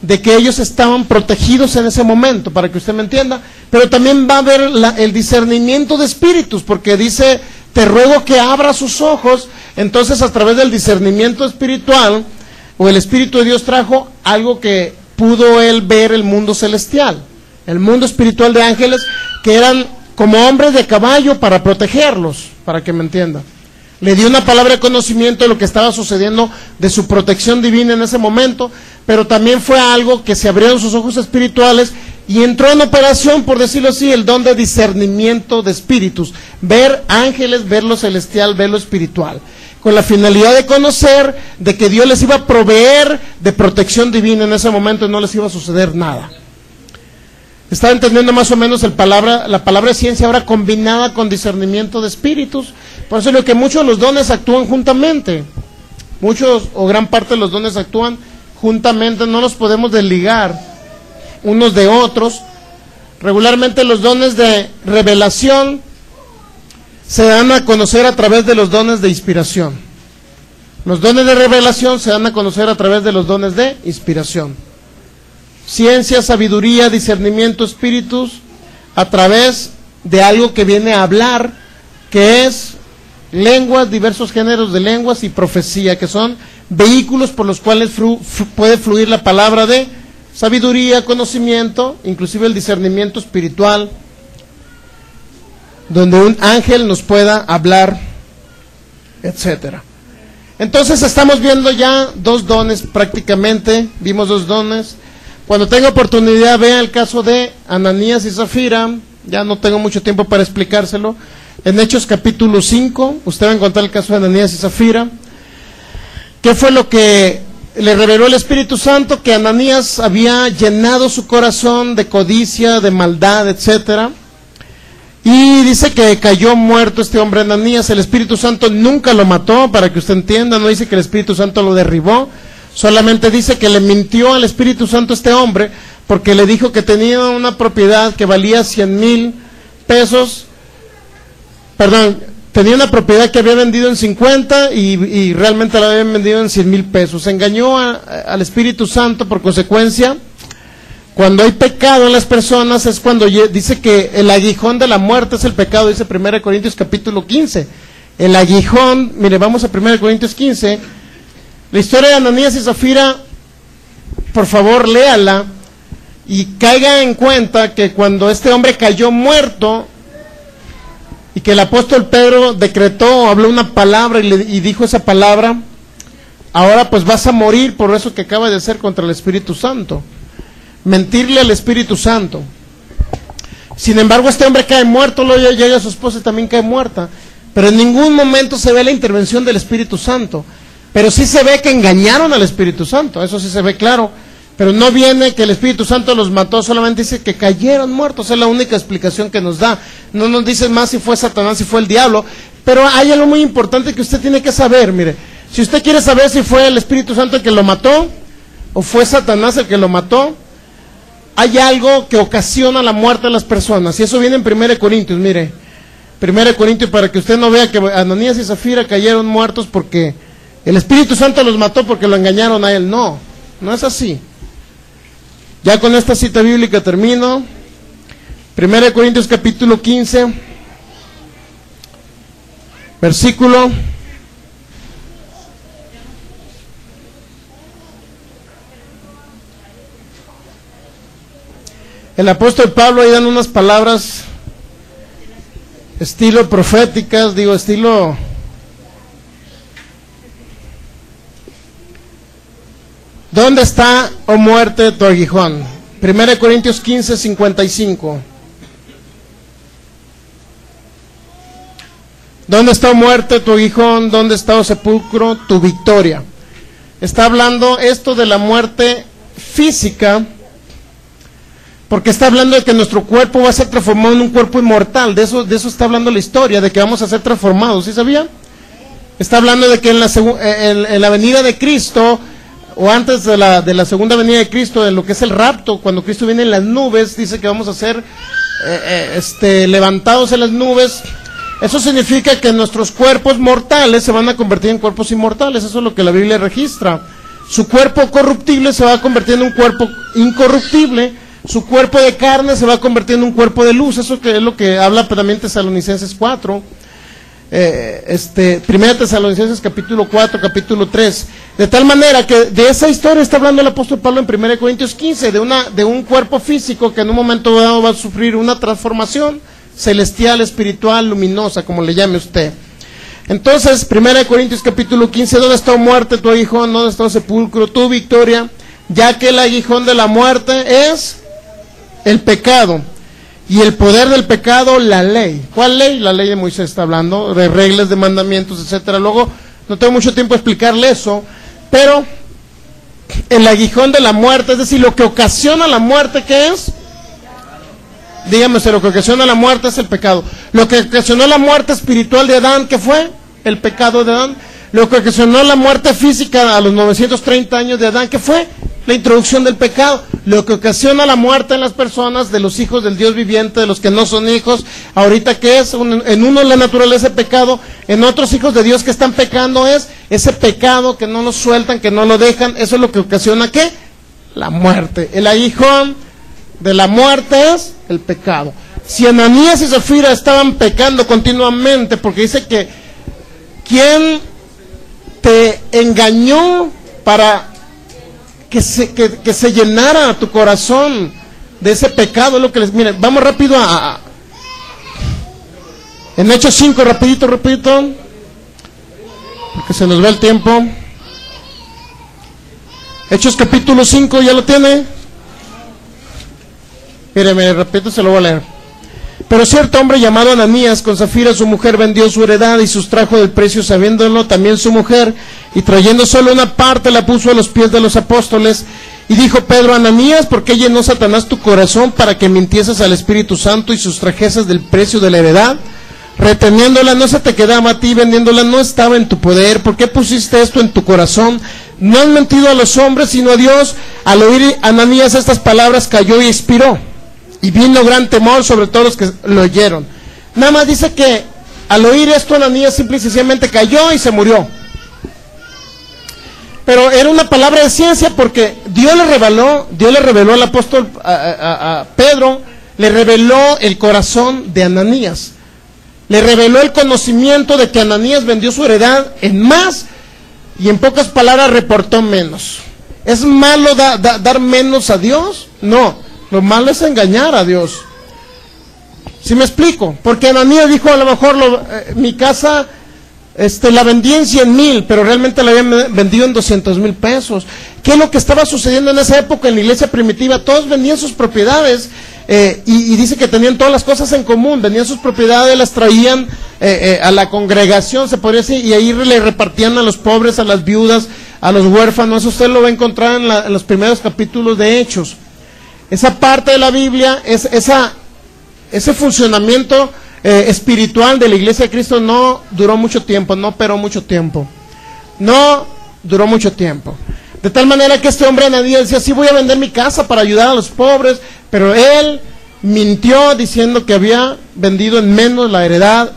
de que ellos estaban protegidos en ese momento, para que usted me entienda, pero también va a haber el discernimiento de espíritus, porque dice, te ruego que abra sus ojos. Entonces, a través del discernimiento espiritual, o el Espíritu de Dios trajo algo que pudo él ver el mundo celestial, el mundo espiritual de ángeles, que eran como hombres de caballo para protegerlos, para que me entienda. Le dio una palabra de conocimiento de lo que estaba sucediendo, de su protección divina en ese momento, pero también fue algo que se abrieron sus ojos espirituales y entró en operación, por decirlo así, el don de discernimiento de espíritus, ver ángeles, ver lo celestial, ver lo espiritual, con la finalidad de conocer de que Dios les iba a proveer de protección divina en ese momento y no les iba a suceder nada. ¿Está entendiendo más o menos la palabra ciencia ahora combinada con discernimiento de espíritus? Por eso es lo que muchos de los dones actúan juntamente. Muchos o gran parte de los dones actúan juntamente, no los podemos desligar unos de otros. Regularmente los dones de revelación se dan a conocer a través de los dones de inspiración. Los dones de revelación se dan a conocer a través de los dones de inspiración. Ciencia, sabiduría, discernimiento, espíritus, a través de algo que viene a hablar, que es lenguas, diversos géneros de lenguas y profecía, que son vehículos por los cuales puede fluir la palabra de sabiduría, conocimiento, inclusive el discernimiento espiritual, donde un ángel nos pueda hablar, etcétera. Entonces estamos viendo ya dos dones prácticamente, vimos dos dones. Cuando tenga oportunidad, vea el caso de Ananías y Zafira, ya no tengo mucho tiempo para explicárselo. En Hechos capítulo 5, usted va a encontrar el caso de Ananías y Zafira. ¿Qué fue lo que le reveló el Espíritu Santo? Que Ananías había llenado su corazón de codicia, de maldad, etcétera. Y dice que cayó muerto este hombre Ananías. El Espíritu Santo nunca lo mató, para que usted entienda, no dice que el Espíritu Santo lo derribó. Solamente dice que le mintió al Espíritu Santo a este hombre, porque le dijo que tenía una propiedad que valía 100,000 pesos, tenía una propiedad que había vendido en 50 y realmente la habían vendido en 100,000 pesos. Engañó al Espíritu Santo. Por consecuencia, cuando hay pecado en las personas es cuando dice que el aguijón de la muerte es el pecado, dice 1 Corintios capítulo 15. El aguijón, mire, vamos a 1 Corintios 15. La historia de Ananías y Zafira, por favor, léala y caiga en cuenta que cuando este hombre cayó muerto y que el apóstol Pedro decretó, habló una palabra y dijo esa palabra, ahora pues vas a morir por eso que acaba de hacer contra el Espíritu Santo, mentirle al Espíritu Santo. Sin embargo, este hombre cae muerto, luego llega su esposa y también cae muerta, pero en ningún momento se ve la intervención del Espíritu Santo. Pero sí se ve que engañaron al Espíritu Santo, eso sí se ve claro, pero no viene que el Espíritu Santo los mató, solamente dice que cayeron muertos, es la única explicación que nos da. No nos dice más si fue Satanás, si fue el diablo, pero hay algo muy importante que usted tiene que saber. Mire, si usted quiere saber si fue el Espíritu Santo el que lo mató, o fue Satanás el que lo mató, hay algo que ocasiona la muerte de las personas, y eso viene en 1 Corintios, mire, 1 Corintios, para que usted no vea que Ananías y Zafira cayeron muertos porque el Espíritu Santo los mató porque lo engañaron a él. No, no es así. Ya con esta cita bíblica termino. 1 Corintios capítulo 15, versículo el apóstol Pablo ahí dan unas palabras estilo proféticas, estilo ¿dónde está, oh muerte, tu aguijón? 1 Corintios 15, 55. ¿Dónde está, oh muerte, tu aguijón? ¿Dónde está, oh sepulcro, tu victoria? Está hablando esto de la muerte física, porque está hablando de que nuestro cuerpo va a ser transformado en un cuerpo inmortal. De eso está hablando la historia, de que vamos a ser transformados, ¿sí sabían? Está hablando de que en la venida de Cristo, o antes de la segunda venida de Cristo, en lo que es el rapto, cuando Cristo viene en las nubes, dice que vamos a ser levantados en las nubes, Eso significa que nuestros cuerpos mortales se van a convertir en cuerpos inmortales. Eso es lo que la Biblia registra. Su cuerpo corruptible se va a convertir en un cuerpo incorruptible. Su cuerpo de carne se va a convertir en un cuerpo de luz. Eso es lo que habla también Tesalonicenses 4. Primera Tesalonicenses capítulo 4, capítulo 3. De tal manera que de esa historia está hablando el apóstol Pablo en 1 Corintios 15, de un cuerpo físico que en un momento dado va a sufrir una transformación celestial, espiritual, luminosa, como le llame usted. Entonces, 1 Corintios capítulo 15, ¿dónde está muerte tu aguijón? ¿Dónde está sepulcro tu victoria? Ya que el aguijón de la muerte es el pecado. Y el poder del pecado, la ley. ¿Cuál ley? La ley de Moisés está hablando, de reglas, de mandamientos, etcétera. Luego, no tengo mucho tiempo de explicarle eso, pero el aguijón de la muerte, es decir, lo que ocasiona la muerte, ¿qué es? Dígame, lo que ocasiona la muerte es el pecado. Lo que ocasionó la muerte espiritual de Adán, ¿qué fue? El pecado de Adán. Lo que ocasionó la muerte física a los 930 años de Adán, ¿qué fue? La introducción del pecado. Lo que ocasiona la muerte en las personas, de los hijos del Dios viviente, de los que no son hijos, ahorita ¿qué es? En uno la naturaleza de pecado, en otros hijos de Dios que están pecando es ese pecado que no lo sueltan, que no lo dejan. Eso es lo que ocasiona ¿qué? La muerte. El aguijón de la muerte es el pecado. Si Ananías y Zafira estaban pecando continuamente, porque dice que ¿quién te engañó para que se llenara tu corazón de ese pecado? Es lo que les... Miren, vamos rápido en Hechos 5, rapidito, porque se nos va el tiempo. Hechos capítulo 5, ¿ya lo tiene? Míreme, repito, se lo voy a leer. Pero cierto hombre llamado Ananías, con Zafira su mujer, vendió su heredad y sustrajo del precio, sabiéndolo también su mujer, y trayendo solo una parte la puso a los pies de los apóstoles. Y dijo Pedro: Ananías, ¿por qué llenó Satanás tu corazón para que mintieses al Espíritu Santo y sustrajeses del precio de la heredad? Reteniéndola no se te quedaba a ti, vendiéndola no estaba en tu poder. ¿Por qué pusiste esto en tu corazón? No has mentido a los hombres, sino a Dios. Al oír Ananías estas palabras, cayó y expiró. Y vino gran temor sobre todos los que lo oyeron. Nada más dice que al oír esto Ananías simple y sencillamente cayó y se murió. Pero era una palabra de ciencia, porque Dios le reveló al apóstol a Pedro, le reveló el corazón de Ananías. Le reveló el conocimiento de que Ananías vendió su heredad en más, y en pocas palabras reportó menos. ¿Es malo dar menos a Dios? No. Lo malo es engañar a Dios. ¿Sí me explico? Porque Ananías dijo, a lo mejor mi casa la vendí en 100,000, pero realmente la habían vendido en 200,000 pesos. ¿Qué es lo que estaba sucediendo en esa época en la iglesia primitiva? Todos vendían sus propiedades, y dice que tenían todas las cosas en común. Vendían sus propiedades, las traían a la congregación, se podría decir, y ahí le repartían a los pobres, a las viudas, a los huérfanos. Eso usted lo va a encontrar en los primeros capítulos de Hechos. Esa parte de la Biblia, ese funcionamiento espiritual de la iglesia de Cristo no duró mucho tiempo, no operó mucho tiempo. No duró mucho tiempo. De tal manera que este hombre Ananías decía: sí, voy a vender mi casa para ayudar a los pobres, pero él mintió diciendo que había vendido en menos la heredad.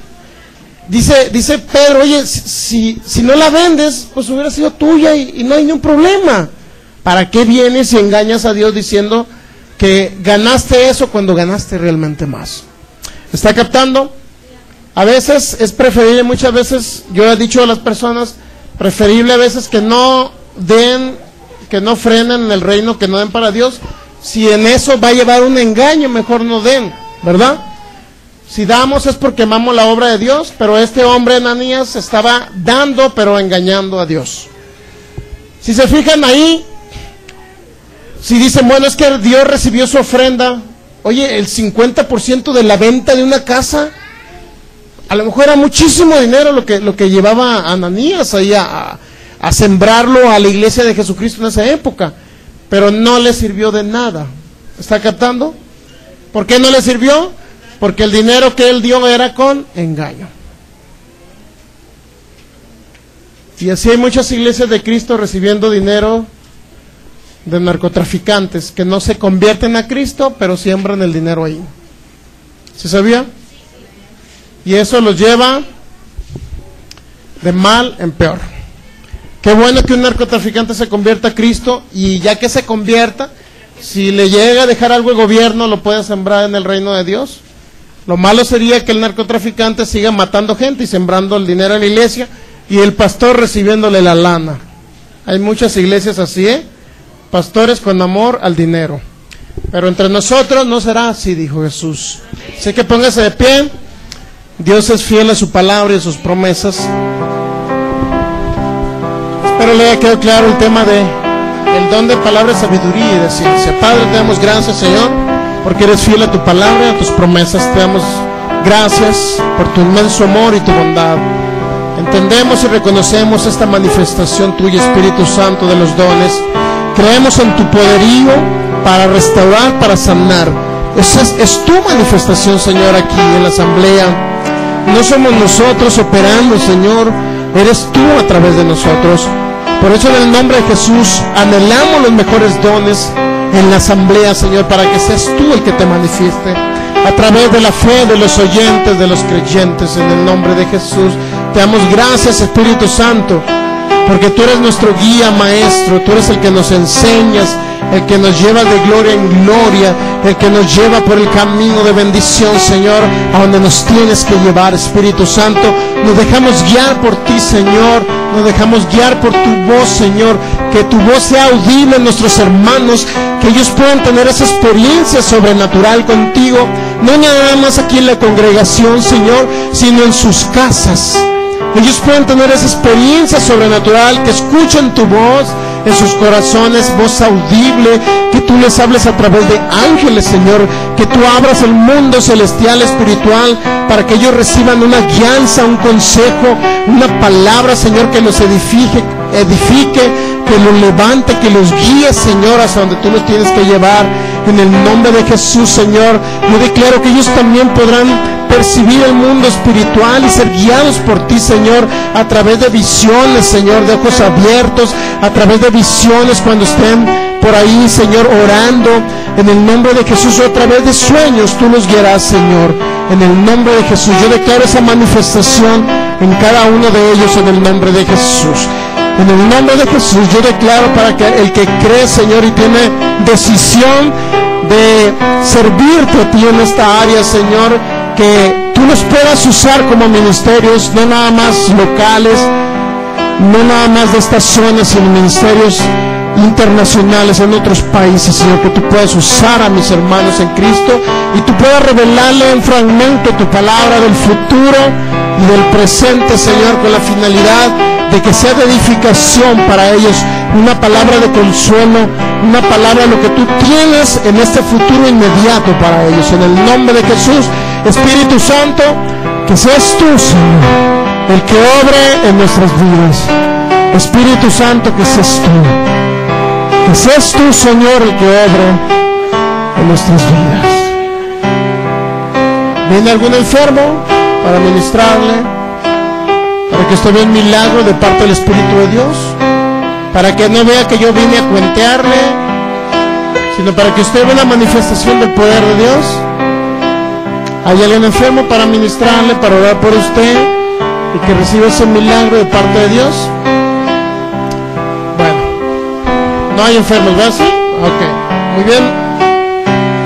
Dice Pedro: oye, si no la vendes, pues hubiera sido tuya y no hay ningún problema. ¿Para qué vienes y engañas a Dios diciendo que ganaste eso cuando ganaste realmente más? ¿Está captando? A veces es preferible, muchas veces yo he dicho a las personas, preferible a veces que no den, que no frenen en el reino, que no den para Dios. Si en eso va a llevar un engaño, mejor no den, ¿verdad? Si damos es porque amamos la obra de Dios, pero este hombre Ananías estaba dando pero engañando a Dios. Si se fijan ahí, si dicen, bueno, es que Dios recibió su ofrenda. Oye, el 50% de la venta de una casa, a lo mejor era muchísimo dinero lo que llevaba Ananías ahí a sembrarlo a la iglesia de Jesucristo en esa época, pero no le sirvió de nada. ¿Está captando? ¿Por qué no le sirvió? Porque el dinero que él dio era con engaño. Y así hay muchas iglesias de Cristo recibiendo dinero de narcotraficantes que no se convierten a Cristo, pero siembran el dinero ahí. ¿Se sabía? y eso los lleva de mal en peor. Qué bueno que un narcotraficante se convierta a Cristo, y ya que se convierta, si le llega a dejar algo el gobierno, lo puede sembrar en el reino de Dios. Lo malo sería que el narcotraficante siga matando gente y sembrando el dinero en la iglesia, y el pastor recibiéndole la lana. Hay muchas iglesias así, pastores con amor al dinero. Pero entre nosotros no será así, dijo Jesús. Así que póngase de pie. Dios es fiel a su palabra y a sus promesas. Espero le haya quedado claro el tema de el don de palabra, sabiduría y de ciencia. Padre, te damos gracias, Señor, porque eres fiel a tu palabra y a tus promesas. Te damos gracias por tu inmenso amor y tu bondad. Entendemos y reconocemos esta manifestación tuya, Espíritu Santo, de los dones. Creemos en tu poderío para restaurar, para sanar. Esa es tu manifestación, Señor, aquí en la asamblea. No somos nosotros operando, Señor, eres tú a través de nosotros. Por eso, en el nombre de Jesús, anhelamos los mejores dones en la asamblea, Señor, para que seas tú el que te manifieste a través de la fe de los oyentes, de los creyentes, en el nombre de Jesús. Te damos gracias, Espíritu Santo, porque tú eres nuestro guía, maestro. Tú eres el que nos enseñas, el que nos lleva de gloria en gloria, el que nos lleva por el camino de bendición, Señor, a donde nos tienes que llevar, Espíritu Santo. Nos dejamos guiar por ti, Señor, nos dejamos guiar por tu voz, Señor, que tu voz sea audible en nuestros hermanos, que ellos puedan tener esa experiencia sobrenatural contigo, no nada más aquí en la congregación, Señor, sino en sus casas. Ellos pueden tener esa experiencia sobrenatural, que escuchen tu voz en sus corazones, voz audible, que tú les hables a través de ángeles, Señor, que tú abras el mundo celestial, espiritual, para que ellos reciban una guianza, un consejo, una palabra, Señor, que los edifique, que los levante, que los guíe, Señor, hasta donde tú los tienes que llevar. En el nombre de Jesús, Señor, yo declaro que ellos también podrán percibir el mundo espiritual y ser guiados por ti, Señor, a través de visiones, Señor, de ojos abiertos, a través de visiones cuando estén por ahí, Señor, orando. En el nombre de Jesús, o a través de sueños, tú los guiarás, Señor. En el nombre de Jesús, yo declaro esa manifestación en cada uno de ellos, en el nombre de Jesús. En el nombre de Jesús, yo declaro para que el que cree, Señor, y tiene decisión de servirte a ti en esta área, Señor, que tú los puedas usar como ministerios, no nada más locales, no nada más de estas zonas, sino ministerios internacionales en otros países, Señor, que tú puedas usar a mis hermanos en Cristo y tú puedas revelarle un fragmento de tu palabra del futuro y del presente, Señor, con la finalidad de que sea de edificación para ellos, una palabra de consuelo, una palabra de lo que tú tienes en este futuro inmediato para ellos. En el nombre de Jesús, Espíritu Santo, que seas tú, Señor, el que obre en nuestras vidas. Espíritu Santo, que seas tú, Señor, el que obre en nuestras vidas. ¿Viene algún enfermo para ministrarle? Para que usted vea un milagro de parte del Espíritu de Dios, para que no vea que yo vine a cuentearle, sino para que usted vea la manifestación del poder de Dios. ¿Hay alguien enfermo para ministrarle, para orar por usted y que reciba ese milagro de parte de Dios? Bueno, no hay enfermos, ¿verdad? ¿Sí? Ok, muy bien.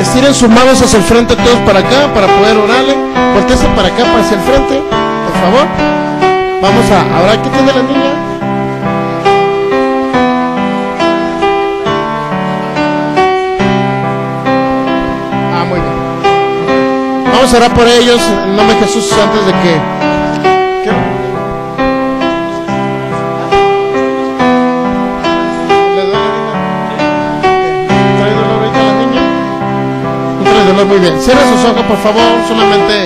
Estiren sus manos hacia el frente todos para acá, para poder orarle. Voltéense para acá, para hacia el frente, por favor. Vamos a orar. ¿Qué tiene la niña? Muy bien. Vamos a orar por ellos en nombre de Jesús antes de que... ¿Qué? ¿Le duele ahorita? ¿Trae dolor ahorita la niña? No trae dolor, muy bien. Cierra sus ojos, por favor. Solamente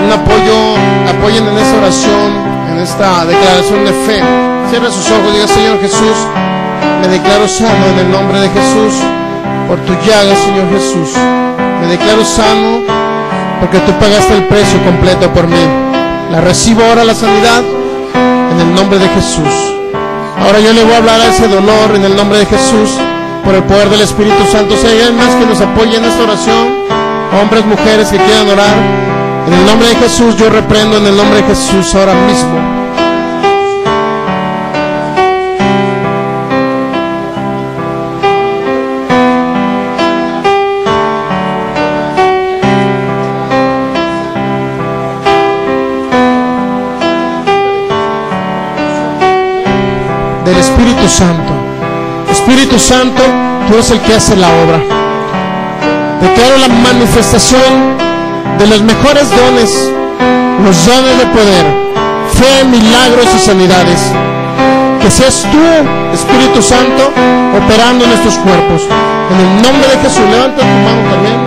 un apoyo. Apoyen en esta oración, en esta declaración de fe. Cierra sus ojos, diga: Señor Jesús, me declaro sano en el nombre de Jesús, por tu llaga, Señor Jesús. Me declaro sano porque tú pagaste el precio completo por mí. La recibo ahora la sanidad en el nombre de Jesús. Ahora yo le voy a hablar a ese dolor en el nombre de Jesús, por el poder del Espíritu Santo. Si hay alguien más que nos apoye en esta oración, hombres, mujeres que quieran orar, En el nombre de Jesús yo reprendo, en el nombre de Jesús ahora mismo. Del Espíritu Santo. Espíritu Santo, tú eres el que hace la obra. Declaro la manifestación de los mejores dones, los dones de poder, fe, milagros y sanidades. Que seas tú, Espíritu Santo, operando en nuestros cuerpos. En el nombre de Jesús, levanta tu mano también.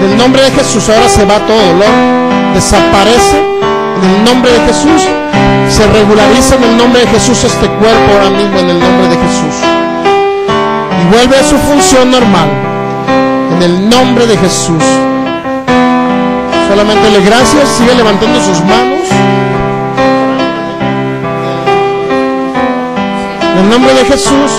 En el nombre de Jesús ahora se va todo dolor, desaparece. En el nombre de Jesús se regulariza, en el nombre de Jesús, este cuerpo ahora mismo, en el nombre de Jesús, y vuelve a su función normal, en el nombre de Jesús. Solamente dele gracias, sigue levantando sus manos. En el nombre de Jesús.